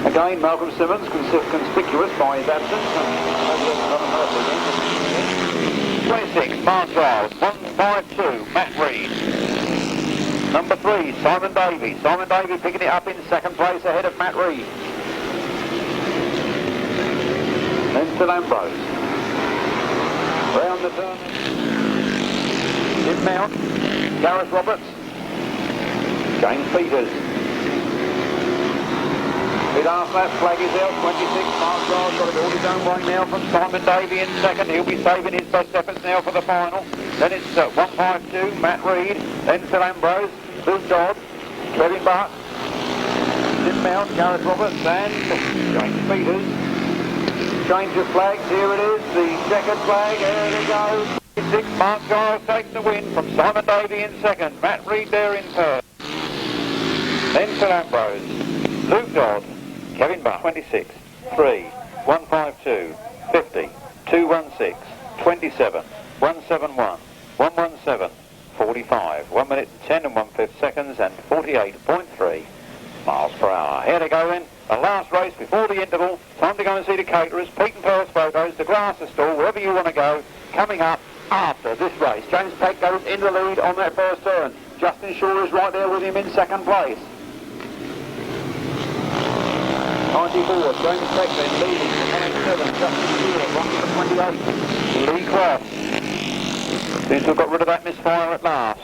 Again, Malcolm Simmons, conspicuous by his absence. 26, Mark Giles. 152, Matt Reed. Number 3, Simon Davey. Simon Davey picking it up in second place ahead of Matt Reed. Then Phil Ambrose. Round the turn. Jim Mount, Gareth Roberts, James Peters. His half lap flag is out, 26, Mark Giles got it all his own way now from Simon Davey in second. He'll be saving his best efforts now for the final. Then it's 152, Matt Reed, then Phil Ambrose, Luke Dodd, Kevin Buck, Jim Mount, Gareth Roberts and James Peters. Change of flags, here it is, the checkered flag, there it goes. 6, Mark Giles takes the win from Simon Davey in second, Matt Reed there in third. Then Phil Ambrose, Luke Dodd, Kevin Buck, 26, 3, 152, 50, 216, 27, 171, 117, 45, 1 minute 10 and 1/5 seconds and 48.3 miles per hour. Here they go then, the last race before the interval. Time to go and see the caterers, Pete and Pearl's photos, the grass stall, wherever you want to go, coming up after this race. James Peck goes in the lead on that first turn. Justin Shaw is right there with him in second place. 94, James Peck then leading, 7, Justin Shaw, 1 to the 28. Lee Cross. Seems to have got rid of that misfire at last.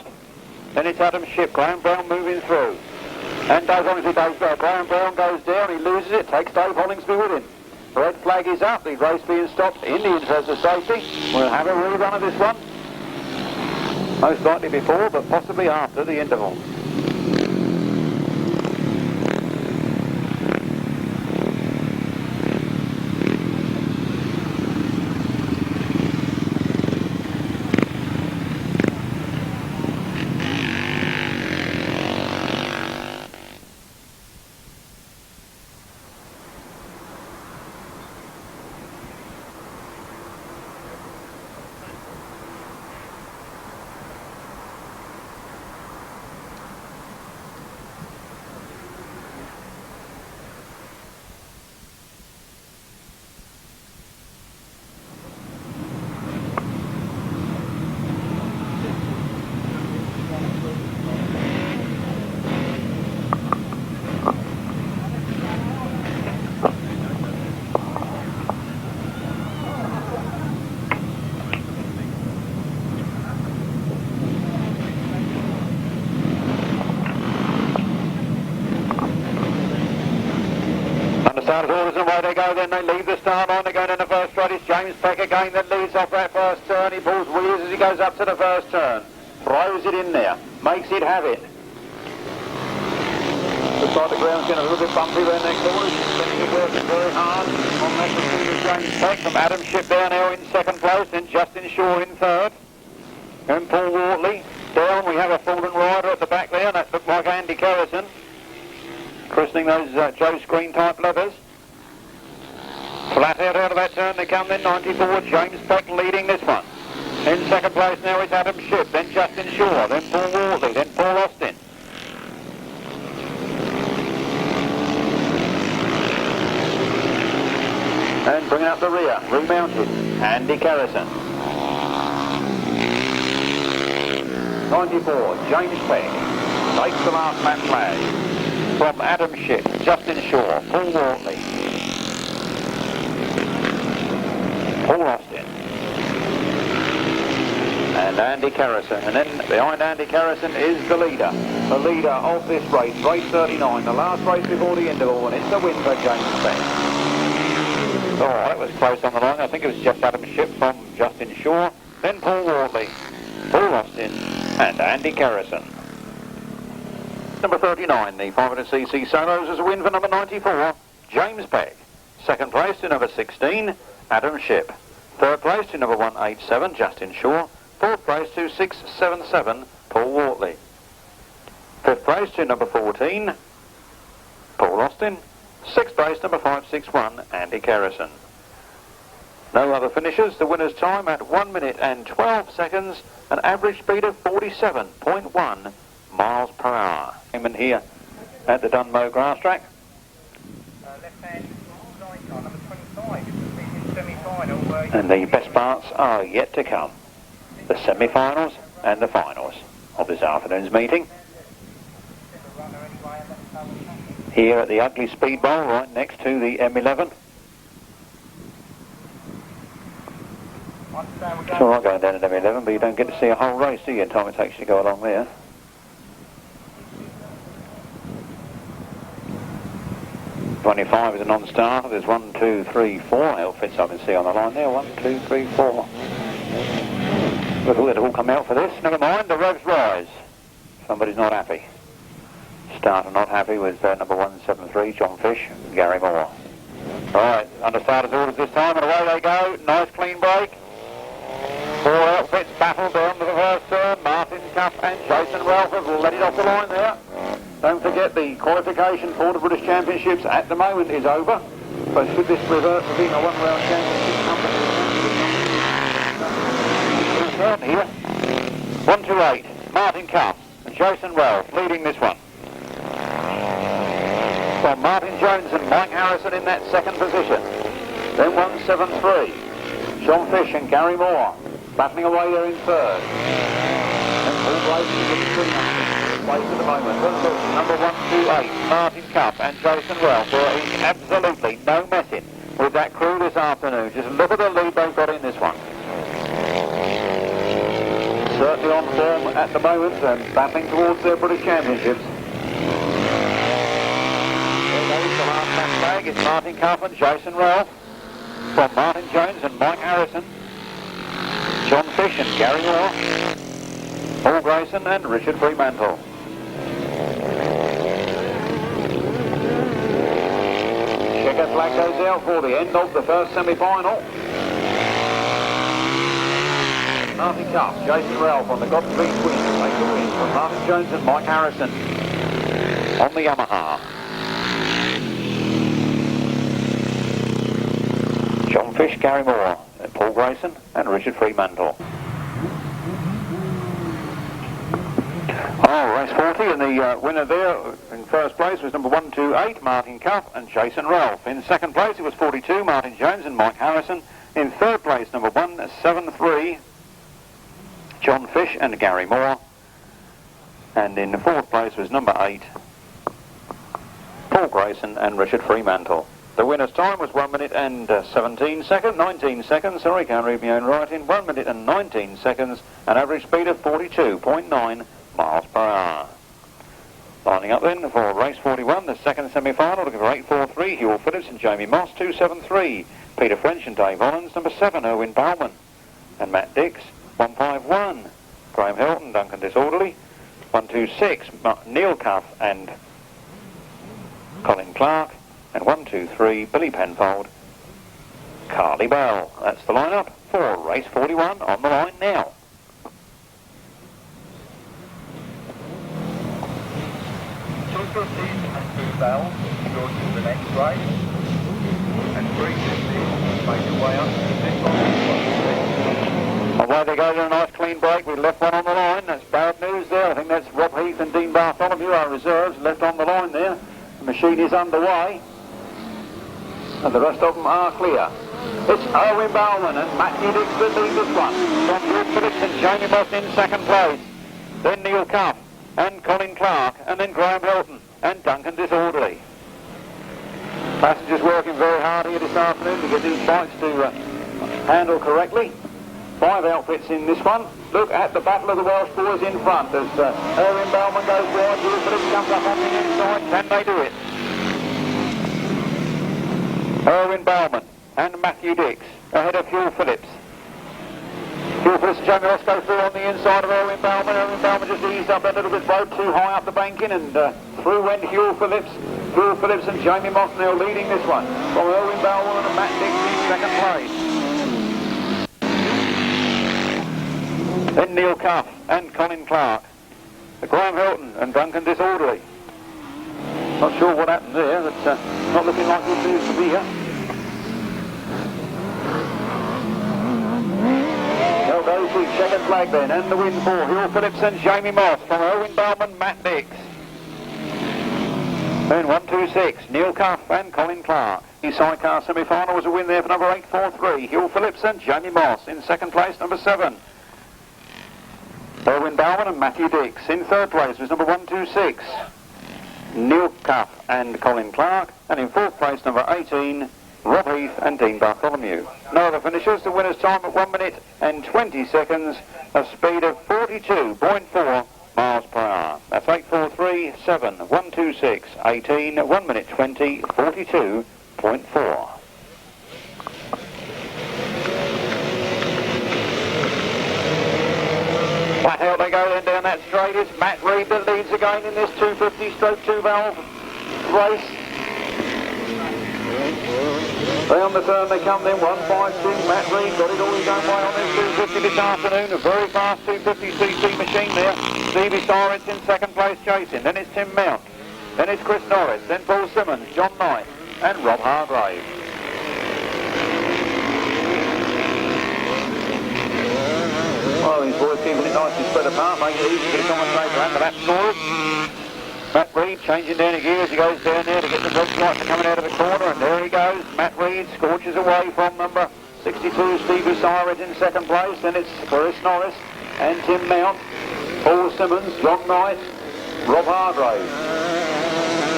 Then it's Adam Shipp, Graham Brown moving through. And as long as he goes there, Graham Brown goes down, he loses it, takes Dave Hollingsby with him. Red flag is up, the race being stopped in the interest of safety. We'll have a rerun of this one. Most likely before, but possibly after the interval. Started orders and away they go, then they leave the start line. They're going in the first straight. It's James Peck again that leads off that first turn. He pulls wheels as he goes up to the first turn. Throws it in there. Makes it have it. Looks like the ground's getting a little bit bumpy there next corner. He's working very hard on that pursuit of James Peck from Adam Shipp there now in second place. Then Justin Shaw in third. And Paul Wortley down. We have a fallen rider at the back there. That looked like Andy Kerrison. Christening those Joe Screen type leathers. Flat out of that turn they come then, 94, James Peck leading this one. In second place now it's Adam Shipp, then Justin Shaw, then Paul Wortley, then Paul Austin. And bringing up the rear, remounted, Andy Kerrison. 94, James Peck, takes the last lap flag. From Adam Shipp, Justin Shaw, Paul Wortley, Paul Austin, and Andy Kerrison. And then behind Andy Kerrison is the leader of this race, race 39, the last race before the interval, and it's the win for James Peck. Oh, that was close on the line. I think it was just Adam Shipp from Justin Shaw, then Paul Wortley, Paul Austin, and Andy Kerrison. Number 39, the 500cc Solos is a win for number 94, James Peck. Second place to number 16, Adam Shipp. Third place to number 187, Justin Shaw. Fourth place to 677, Paul Wortley. Fifth place to number 14, Paul Austin. Sixth place, number 561, Andy Kerrison. No other finishers. The winner's time at 1 minute and 12 seconds, an average speed of 47.1 miles per hour. And here at the Dunmow Grasstrack. Left-hand Sidecar, number 25, semi-final. And the best parts are yet to come. The semi-finals and the finals of this afternoon's meeting. Here at the Ugley Bowl, right next to the M11. It's all right going down at M11, but you don't get to see a whole race, do you, in time it takes you to go along there. '25 is a non-starter. There's 1, 2, 3, 4 outfits I can see on the line there. 1, 2, 3, 4. We've all come out for this. Never mind, the revs rise. Somebody's not happy. Starter not happy with number 173, John Fish, Gary Moore. Right, under starters orders this time, and away they go. Nice clean break. 4 outfits battle down to the first turn. Martin Cuff and Jason Relf have let it off the line there. Don't forget the qualification for the British Championships at the moment is over. But should this reverse to being a one-round championship here? 128, Martin Cuff and Jason Relf leading this one. From Martin Jones and Mike Harrison in that second position. Then 173, John Fish and Gary Moore battling away there in third. And Paul Blazing is in place at the moment. Number 128, Martin Cuff and Jason Relf, who are in absolutely no messing with that crew this afternoon. Just look at the lead they've got in this one. Certainly on form at the moment and battling towards their British Championships. There goes the last back flag. It's Martin Cuff and Jason Relf from Martin Jones and Mike Harrison, John Fish and Gary Moore, Paul Grayson and Richard Fremantle. Checker flag goes out for the end of the first semi-final. Martin Cuff, Jason Relf on the Godfrey Twins to take the win from Martin Jones and Mike Harrison on the Yamaha. John Fish, Gary Moore, Paul Grayson and Richard Fremantle. Oh, race 40, and the winner there in first place was number 128, Martin Cuff and Jason Relf. In second place it was 42, Martin Jones and Mike Harrison. In third place, number 173, John Fish and Gary Moore. And in the fourth place was number 8, Paul Grayson and Richard Fremantle. The winner's time was 1 minute and 19 seconds, sorry, can't read my own writing, 1 minute and 19 seconds, an average speed of 42.9 miles per hour. Lining up then for race 41, the second semi-final, looking for 843, Hywel Phillips and Jamie Moss, 273, Peter French and Dave Hollins, number 7, Erwin Balman and Matt Dix, 151, Graham Hilton, Duncan Disorderly, 126, Neil Cuff and Colin Clark, and 123, Billy Penfold, Carly Bell. That's the lineup for race 41 on the line now. And 2 Bell goes to the next race, and 350 make your way up to this one. Away they go to a nice clean break. We left one on the line. That's bad news there. I think that's Rob Heath and Dean Bartholomew, our reserves, left on the line there. The machine is underway, and the rest of them are clear. It's Erwin Balman and Matthew Dix that lead this one. From Hywel Phillips and Jamie Moss in second place. Then Neil Cuff and Colin Clark, and then Graham Hilton and Duncan Disorderly. Passengers working very hard here this afternoon to get these bikes to handle correctly. 5 outfits in this one. Look at the battle of the Welsh boys in front as Erwin Balman goes wide, Hywel Phillips comes up on the inside. Can they do it? Erwin Balman and Matthew Dix ahead of Hywel Phillips. Hywel Phillips and Jamie Moss go through on the inside of Erwin Balman. Erwin Balman just eased up a little bit, rode too high up the banking, and through went Hywel Phillips. Hywel Phillips and Jamie Moss now leading this one from Erwin Balman and Matt Dix in second place. Then Neil Cuff and Colin Clark. Graham Hilton and Duncan Disorderly. Not sure what happened there, but not looking like good news to be here. There goes the checkered flag then, and the win for Hywel Phillips and Jamie Moss from Erwin Balman, Matt Dix. Then 126, Neil Cuff and Colin Clark. The Sidecar semi-final was a win there for number 843, Hywel Phillips and Jamie Moss. In second place, number 7, Erwin Balman and Matthew Dix. In third place was number 126, Neil Cuff and Colin Clark. And in fourth place, number 18, Rob Heath and Dean Bartholomew. No other finishers. The winner's time at 1 minute and 20 seconds, a speed of 42.4 miles per hour. That's 843, 7, 126, 18, 1 minute 20, 42.4. Flat out they go then down that straight. It's Matt Reed that leads again in this 250/2 valve race. Down the turn they come then, 152, Matt Reed got it all his own way on this 250 this afternoon. A very fast 250cc machine there. Stevie Sirens in second place chasing. Then it's Tim Mount. Then it's Chris Norris. Then Paul Simmons, John Knight and Rob Hargrave. keeping it nicely spread apart, making it easy to get a commentator and the lap scorers. Matt Reed changing down a gear as he goes down there to get the red light coming out of the corner, and there he goes. Matt Reed scorches away from number 62, Stevie Cyrus in second place. Then it's Chris Norris and Tim Mount, Paul Simmons, John Knight, Rob Hargrave.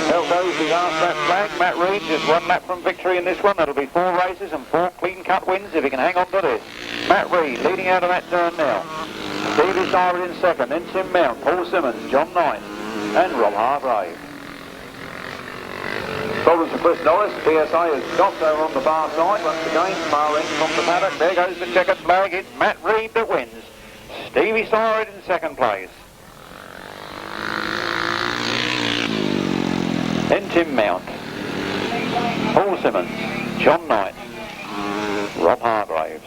Out goes the Grasstrack flag. Matt Reed just one lap from victory in this one. That'll be 4 races and 4 clean-cut wins if he can hang on to this. Matt Reed leading out of that turn now. Stevie Cyrus in second, then Tim Mount, Paul Simmons, John Knight and Rob Hargrave. Problems for Chris Norris. PSA has stopped over on the far side. Once again, far end from the paddock. There goes the checkered flag. It's Matt Reed that wins. Stevie Cyrus in second place. Then Tim Mount, Paul Simmons, John Knight, Rob Hargraves.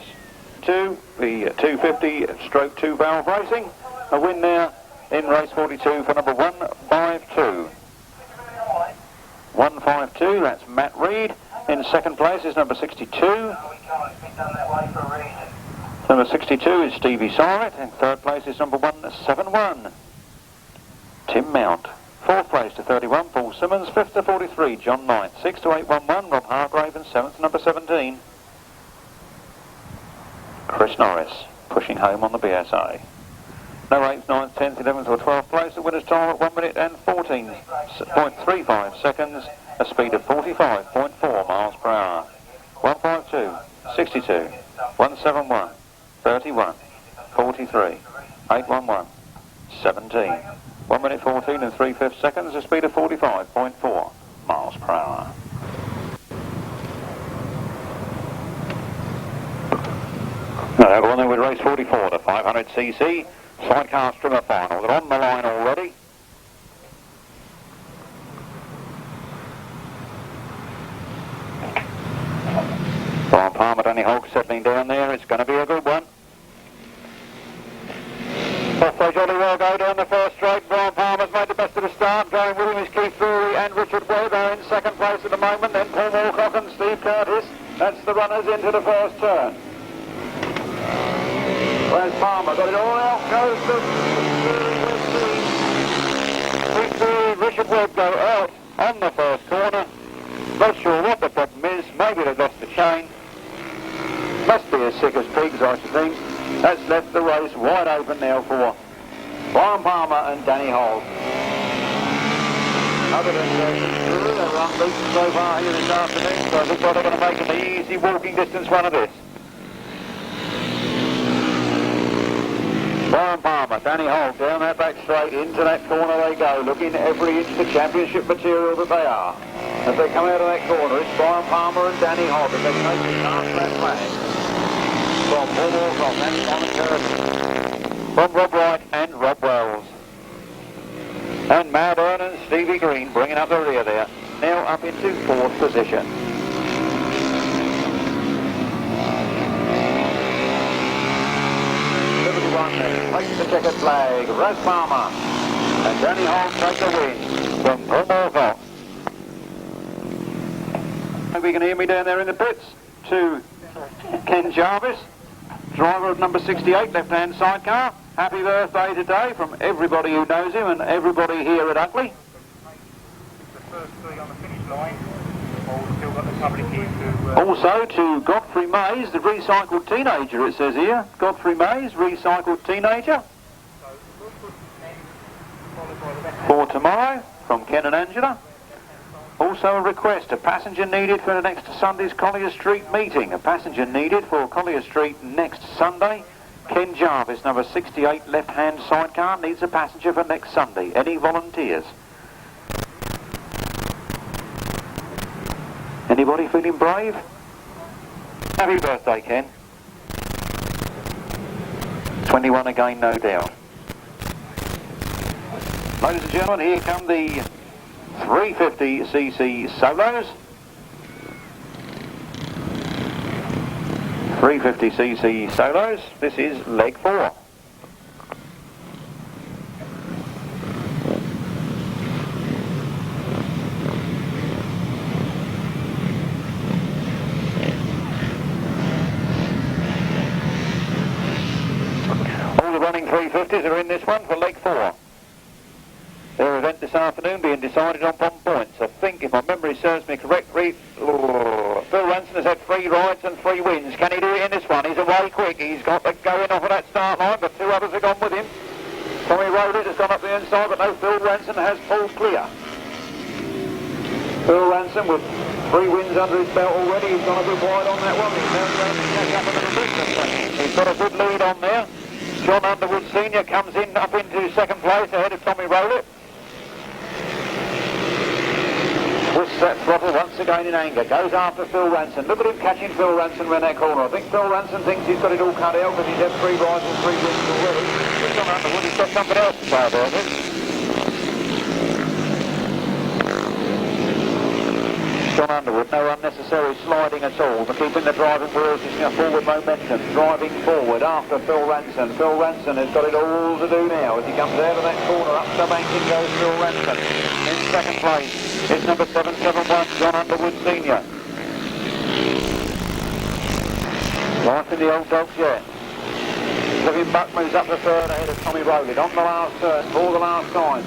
The 250/2 valve racing. A win now in race 42 for number 152. 152, that's Matt Reed. In second place is number 62. Number 62 is Stevie Cyrus. In third place is number 171, Tim Mount. Fourth place to 31, Paul Simmons. Fifth to 43, John Knight. Sixth to 811, Rob Hargrave. And seventh to number 17, Chris Norris, pushing home on the BSA. No 8th, 9th, 10th, 11th or 12th place. The winner's time at 1 minute and 14.35 seconds, a speed of 45.4 miles per hour. 152, 62, 171, 31, 43, 811, 17. 1 minute 14 and 3/5 seconds, a speed of 45.4 miles per hour. Now, go on there with race 44, the 500cc Sidecar Strimmer final. They're on the line already. Brian Palmer, Danny Hogg settling down there. It's going to be a good one. Off they jolly well go down the first straight. Brian Palmer's made the best of the start. Going with him is Keith Drury and Richard Webb. They're in second place at the moment. Then Paul Moorcock and Steve Curtis. That's the runners into the first turn. Where's Palmer? Got it all out. Goes the Keith Drury and Richard Webb go out on the first corner. Not sure what the problem is. Maybe they've lost the chain. Must be as sick as pigs, I should think. That's left the race wide open now for Brian Palmer and Danny Hogg. Other than they're unbeaten so far here this afternoon, so it looks like they're going to make an easy walking distance run of this. Brian Palmer, Danny Hogg down that back straight, into that corner they go, looking every inch the championship material that they are. As they come out of that corner, it's Brian Palmer and Danny Hogg as they take the Grasstrack flag. From Paul Moorcock and Simon Curtis. From Rob Wright and Rob Wells. And Matt Earn and Stevie Green bringing up the rear there. Now up into fourth position. Takes the checkered flag. Raz Palmer and Danny Hogg take the win from Paul Moorcock. Hope you can hear me down there in the pits. To Ken Jarvis, driver of number 68, left-hand sidecar. Happy birthday today from everybody who knows him and everybody here at Ugley. The first three on the finish line. Still got the public here to... Also to Godfrey Mays, the recycled teenager, it says here. Godfrey Mays, recycled teenager. For tomorrow, from Ken and Angela. Also a request, a passenger needed for the next Sunday's Collier Street meeting. A passenger needed for Collier Street next Sunday. Ken Jarvis, number 68, left-hand sidecar, needs a passenger for next Sunday. Any volunteers? Anybody feeling brave? Happy birthday, Ken. 21 again, no doubt. Ladies and gentlemen, here come the 350cc solos. 350cc solos. This is leg 4. running 350s are in this one for leg 4. Their event this afternoon being decided on points. I think, if my memory serves me correctly, Phil Ranson has had 3 rides and 3 wins. Can he do it in this one? He's away quick. He's got the going off of that start line, but 2 others have gone with him. Tommy Rowlett has gone up the inside, but no, Phil Ranson has pulled clear. Phil Ranson with 3 wins under his belt already. He's gone a bit wide on that one. He's now going to catch up a little bit. He's got a good lead on there. John Underwood Senior comes in up into 2nd place ahead of Tommy Rowlett. Twists that throttle once again in anger, goes after Phil Ranson. Look at him catching Phil Ranson round that corner. I think Phil Ranson thinks he's got it all cut out because he's had 3 rides and 3 wins already. But John Underwood, he's got something else to say about it. John Underwood, no unnecessary sliding at all, but keeping the driving wheels in a forward momentum, driving forward after Phil Ranson. Phil Ranson has got it all to do now as he comes out of that corner. Up the banking goes Phil Ranson. In 2nd place is number 771, John Underwood Senior. Life in the old dogs yet. Kevin Buck moves up to 3rd ahead of Tommy Rowlett on the last turn for the last time.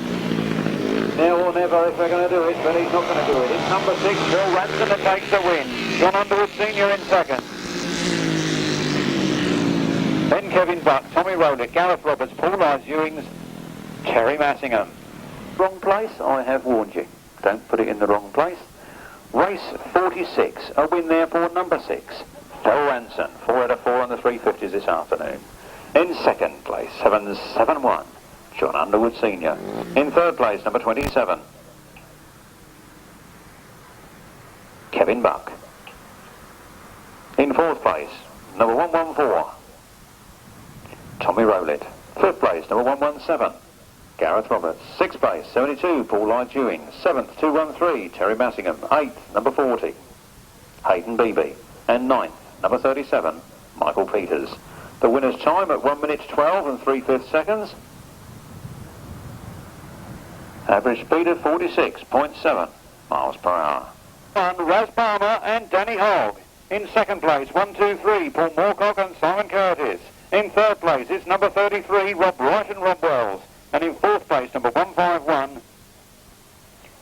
Now or never if they're going to do it, but he's not going to do it. It's number 6, Phil Ranson, that takes the win. John Underwood Senior in 2nd. Then Kevin Buck, Tommy Rowlett, Gareth Roberts, Paul Lyons Ewings, Terry Massingham. Wrong place, I have warned you. Don't put it in the wrong place. Race 46, a win there for number 6, Phil Ranson, 4 out of 4 on the 350s this afternoon. In 2nd place, 771. John Underwood Senior. In 3rd place, number 27, Kevin Buck. In 4th place, number 114, Tommy Rowlett. 5th place, number 117, Gareth Roberts. 6th place, 72, Paul Lyons Ewing. 7th, 213, Terry Massingham. 8th, number 40, Hayden Beebe. And 9th, number 37, Michael Peters. The winner's time at 1 minute 12 and 3/5 seconds. Average speed of 46.7 miles per hour. Raz Palmer and Danny Hogg. In 2nd place, 1, 2, 3, Paul Moorcock and Simon Curtis. In 3rd place, it's number 33, Rob Wright and Rob Wells. And in 4th place, number 151,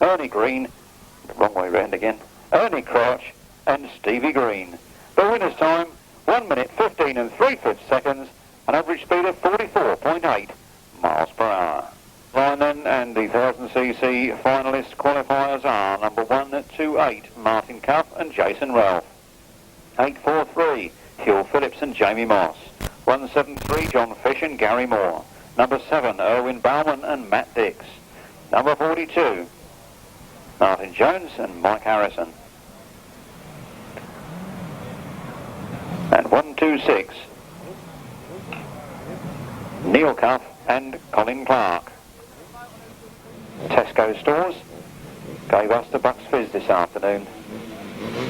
Ernie Green, wrong way round again, Ernie Crouch and Stevie Green. The winner's time, 1 minute 15 and 3/5 seconds, an average speed of 44.8 miles per hour. Linen and the 1000cc finalist qualifiers are number 128, Martin Cuff and Jason Relf. 843, Hywel Phillips and Jamie Moss. 173, John Fish and Gary Moore. Number 7, Erwin Balman and Matt Dix. Number 42, Martin Jones and Mike Harrison. And 126, Neil Cuff and Colin Clark. Tesco stores gave us the Bucks Fizz this afternoon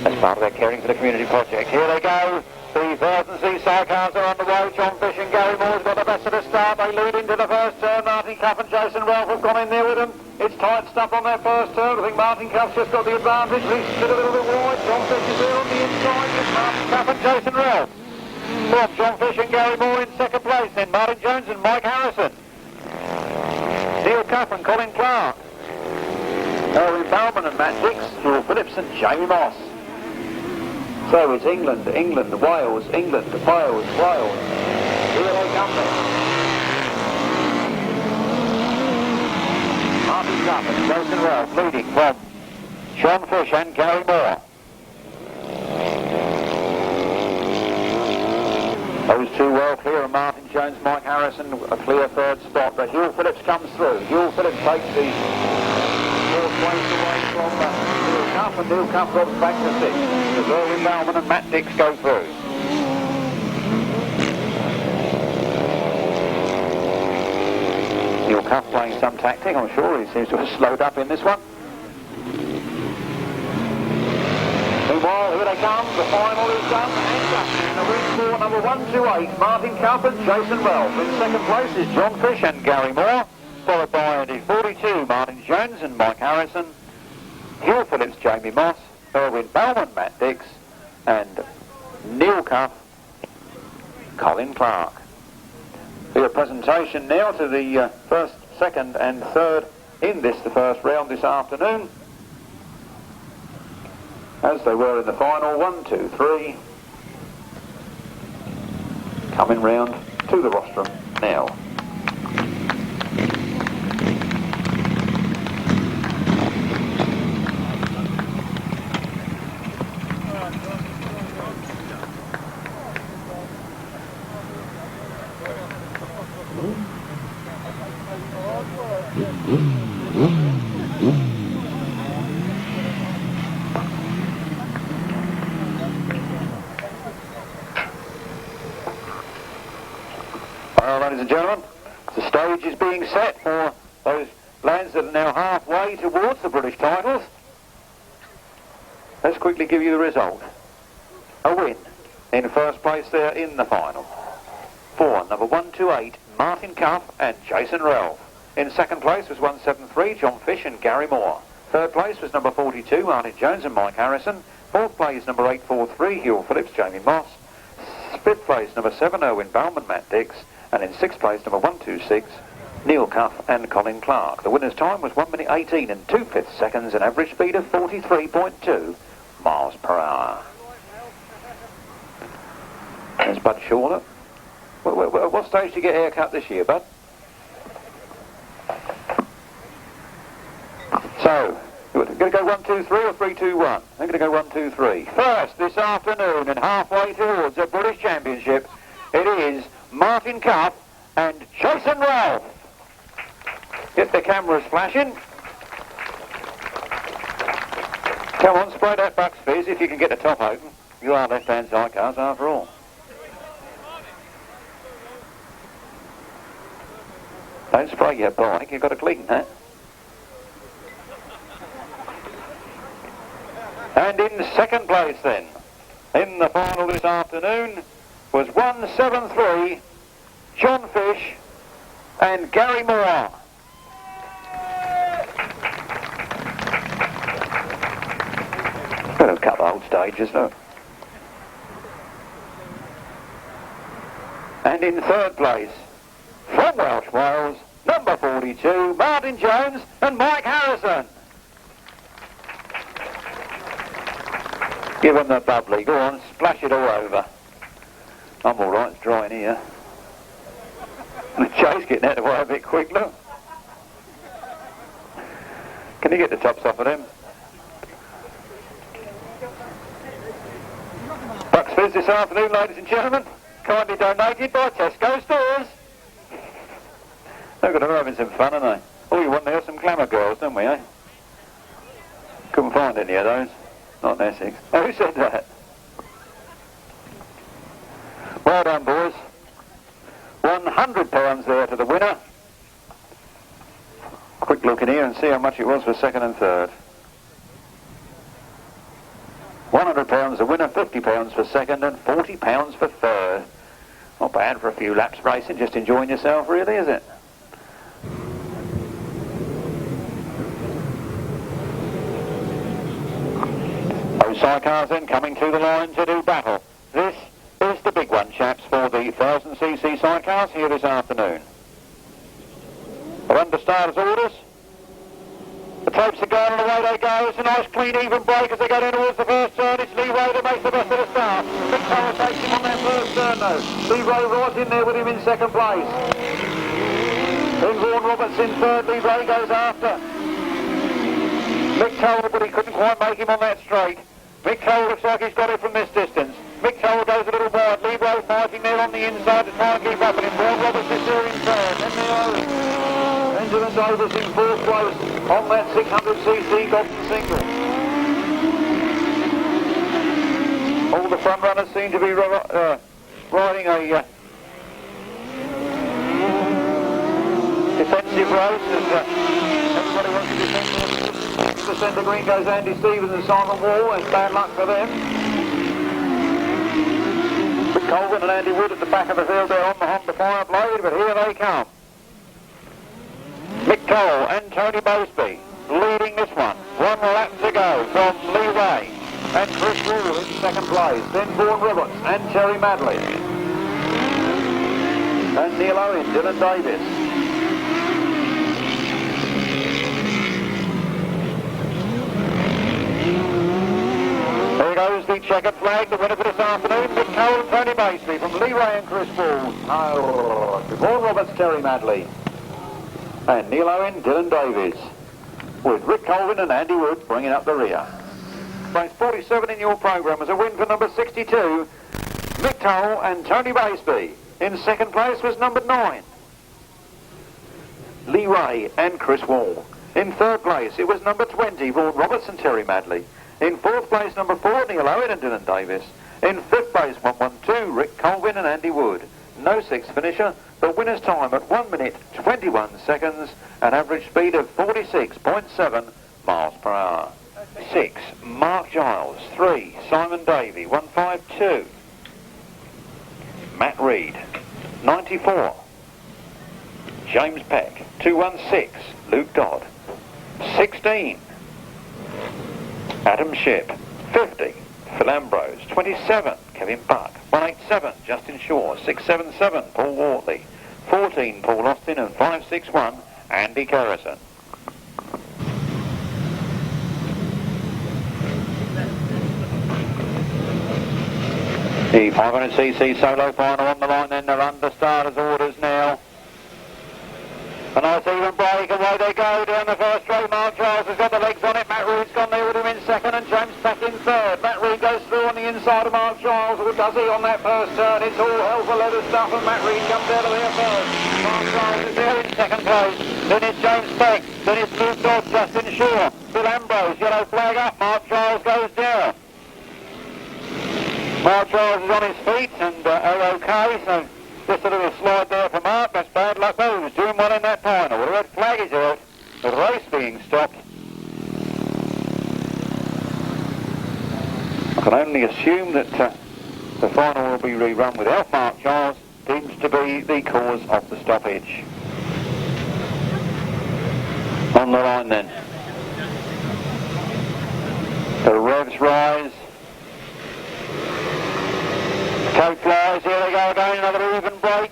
as part of their Caring for the Community project. Here they go. The 1000cc sidecars are on the way. John Fish and Gary Moore's got the best of the start. They lead into the first turn. Martin Cuff and Jason Relf have gone in there with them. It's tight stuff on that first turn. I think Martin Cuff's just got the advantage. He's stood a little bit wide. John Fish is there on the inside with Martin Cuff and Jason Relf. From John Fish and Gary Moore in 2nd place. Then Martin Jones and Mike Harrison. Neil Cuff and Colin Clark. Erwin Balman and Matt Dix. Hywel Phillips and Jamie Moss. So it's England, England, Wales, England, Wales, Wales. Here they come then. Martin Cuff and Jason Relf leading from John Fish and Gary Moore. Those two well clear, and Martin Jones, Mike Harrison, a clear 3rd spot. But Hywel Phillips comes through. Hywel Phillips takes the 4th place away from Neil Cuff, and Neil Cuff drops back to 6th. As Erwin Balman and Matt Dix go through. Neil Cuff playing some tactic. I'm sure he seems to have slowed up in this one. Meanwhile, here they come, the final is done, and done. The win for number 128, Martin Cuff and Jason Relf. In 2nd place is John Fish and Gary Moore, followed by the 42, Martin Jones and Mike Harrison, Hywel Phillips, Jamie Moss, Erwin Balman, Matt Dix, and Neil Cuff, Colin Clark. Here a presentation now to the first, second and third in the first round this afternoon. As they were in the final, 1, 2, 3. Coming round to the rostrum now. Well, ladies and gentlemen, the stage is being set for those lads that are now halfway towards the British titles. Let's quickly give you the result. A win in first place there in the final for number 128, Martin Cuff and Jason Relf. In second place was 173, John Fish and Gary Moore. Third place was number 42, Martin Jones and Mike Harrison. Fourth place, number 843, Hywel Phillips, Jamie Moss. Fifth place, number 7, Erwin Balman, Matt Dix. And in sixth place, number 126, Neil Cuff and Colin Clark. The winner's time was 1 minute 18 and 2/5 seconds, an average speed of 43.2 miles per hour. There's Bud Shawler. What stage did you get a haircut this year, Bud? So, you're going to go 1, 2, 3 or 3, 2, 1? I'm going to go 1, 2, 3. First this afternoon and halfway towards the British Championship, it is Martin Cuff and Jason Relf. Get the cameras flashing. Come on, spray that Bucks Fizz if you can get the top open. You are left-hand sidecars after all. Don't spray your bike, you've got to clean that. And in second place then, in the final this afternoon, was 173, John Fish and Gary Moore. Got a couple of old stages, look. And in third place, from Welsh, Wales, number 42, Martin Jones and Mike Harrison. Give them the bubbly, go on, splash it all over. I'm all right, it's dry in here. The chase getting out of the way a bit quick, look. Can you get the tops off of them? Bucks Fizz this afternoon, ladies and gentlemen. Kindly donated by Tesco stores. They've got to having some fun, haven't they? All you want there are some glamour girls, don't we, eh? Couldn't find any of those. Not in Essex. Who said that? Well done, boys. £100 there to the winner. Quick look in here and see how much it was for second and third. £100 the winner, £50 for second and £40 for third. Not bad for a few laps racing, just enjoying yourself really, is it? Those sidecars then coming to the line to do battle. This is the big one, chaps, for the 1000cc sidecars here this afternoon. We're under starters' orders. The tapes are going and away they go. It's a nice clean even break as they go down towards the first turn. It's Lee Rowe that makes the best of the start. Big Tower takes him on that first turn though. Lee Rowe right in there with him in second place. Then Vaughan Roberts in third. Lee Rowe goes after Mick Tower, but he couldn't quite make him on that straight. Mick Tower looks like he's got it from this distance. Mick Tower goes a little wide. Lee Rowe fighting there on the inside to try and keep up with him. Vaughan Roberts is there in third. Then there Benjamin Davis in fourth place on that 600cc Golden Single. All the front runners seem to be riding a defensive race as everybody wants to defend. To the centre green goes Andy Stevens and Simon Wall. It's bad luck for them. But Colvin and Andy Wood at the back of the field there on the Honda Fireblade, but here they come. Mick Toll and Tony Bosby leading this one. 1 lap to go from Lee Ray and Chris Rule in second place. Then Vaughan Roberts and Terry Madley. And Neil Owen, Dylan Davis. There goes the checkered flag, the winner for this afternoon, Mick Cole and Tony Basely from Lee Ray and Chris Wall. Before Roberts, Terry Madley. And Neil Owen, Dylan Davies. With Rick Colvin and Andy Wood bringing up the rear. Place 47 in your programme as a win for number 62, Mick Cole and Tony Basely. In second place was number 9, Lee Ray and Chris Wall. In third place it was number 20, Vaughan Roberts and Terry Madley. In fourth place, number 4, Neil Owen and Dylan Davis. In fifth place, 112, Rick Colvin and Andy Wood. No sixth finisher. The winner's time at 1 minute 21 seconds, an average speed of 46.7 miles per hour. 6, Mark Giles. 3, Simon Davey. 152. Matt Reed. 94. James Peck. 216, Luke Dodd. 16. Adam Shipp. 50, Phil Ambrose. 27, Kevin Buck. 187, Justin Shaw. 677, Paul Wortley. 14, Paul Austin. And 561, Andy Carrison. The 500cc solo final on the line then. They're under starters orders now. A nice even break, away they go down the first straight. Mark Giles has got the legs on it. Matt Reed's gone there with him in second and James Peck in third. Matt Reed goes through on the inside of Mark Giles. What does he on that first turn? It's all hell for leather stuff and Matt Reed comes out of there first. Mark Giles is there in second place. Then it's James Peck. Then it's Luke Dodd, Justin Shaw. Phil Ambrose, yellow flag up. Mark Giles goes down. Mark Giles is on his feet and okay, so just a little slide there for Mark. That's bad luck though. He was doing well in that final. The red flag is out. The race being stopped. I can only assume that the final will be rerun without Mark Giles. Seems to be the cause of the stoppage. On the line then. The revs rise. Toe flies, here they go again, another even break.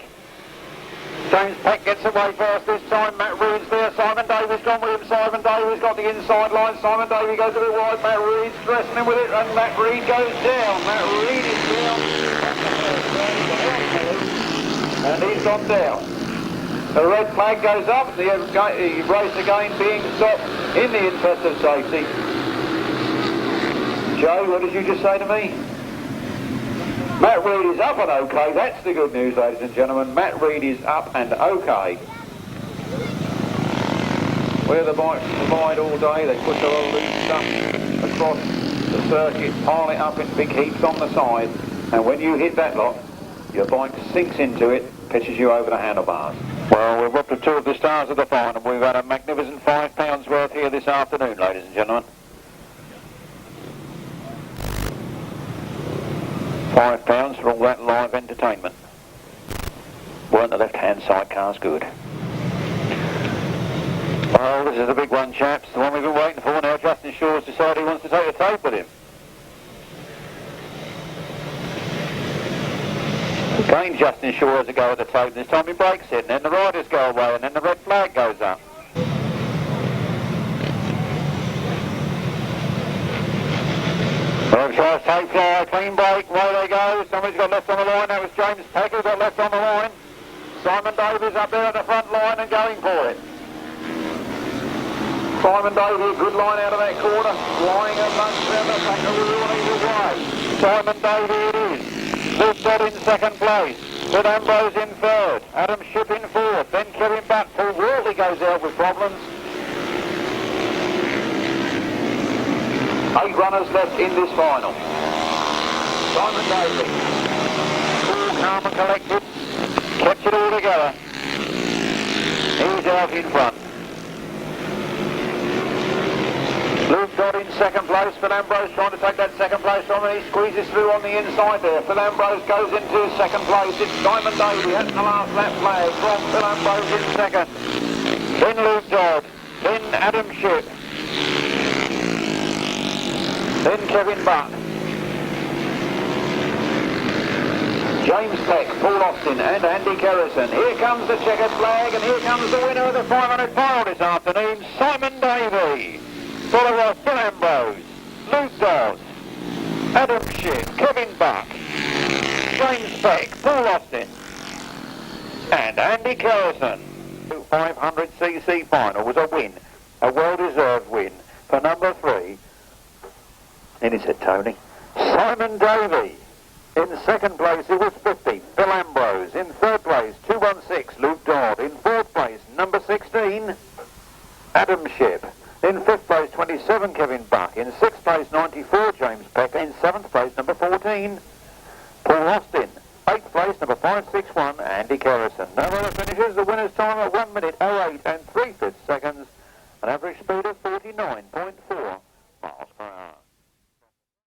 James Peck gets away first this time, Matt Reed's there, Simon Davies gone with him, Simon Davies got the inside line, Simon Davies goes a bit wide, Matt Reed's stressing him with it, and Matt Reed goes down, Matt Reed is down, and he's gone down. The red flag goes up, the race again being stopped in the interest of safety. Joe, what did you just say to me? Matt Reed is up and okay. That's the good news, ladies and gentlemen. Matt Reed is up and okay. Where the bikes provide all day, they push a lot of loose stuff across the circuit, pile it up in big heaps on the side, and when you hit that lot, your bike sinks into it, pitches you over the handlebars. Well, we're up to 2 of the stars of the final. We've had a magnificent £5 worth here this afternoon, ladies and gentlemen. £5 for all that live entertainment. Weren't the left-hand sidecars good? Well, this is the big one, chaps. The one we've been waiting for now. Justin Shaw's decided he wants to take a tape with him. Again, Justin Shaw has a go at the tape. This time he breaks it, and then the riders go away, and then the red flag goes up. Well, tries tape fly, clean break, away they go. Somebody's got left on the line. That was James Peck who got left on the line. Simon Davies up there at the front line and going for it. Simon Davies, good line out of that corner, flying amongst them, the back of the wheel either way. Simon Davies it is. Luke Dodd in second place, with Ambrose in third, Adam Shipp in fourth, then Kevin Buck. Paul Wortley goes out with problems. 8 runners left in this final. Simon Davies, cool, calm and collected, kept it all together. He's out in front. Luke Dodd in second place. Phil Ambrose trying to take that second place from him. He squeezes through on the inside there. Phil Ambrose goes into second place. It's Simon Davies at the last lap flag from Phil Ambrose in second. Then Luke Dodd. Then Adam Shipp. Then Kevin Buck. James Peck, Paul Austin and Andy Kerrison. Here comes the checkered flag and here comes the winner of the 500 mile this afternoon, Simon Davey. Follower of Phil Ambrose, Luke Dawes, Adam Shipp, Kevin Buck, James Peck, Paul Austin and Andy Kerrison. 500cc final was a win, a well-deserved win for number 3. In his head, Tony. Simon Davey. In second place, it was 50, Phil Ambrose. In third place, 216, Luke Dodd. In fourth place, number 16, Adam Shipp. In fifth place, 27, Kevin Buck. In sixth place, 94, James Peck. In seventh place, number 14, Paul Austin. Eighth place, number 561, Andy Kerrison. No other finishes. The winner's time at 1 minute 08 and 3/5 seconds. An average speed of 49.4 miles per hour.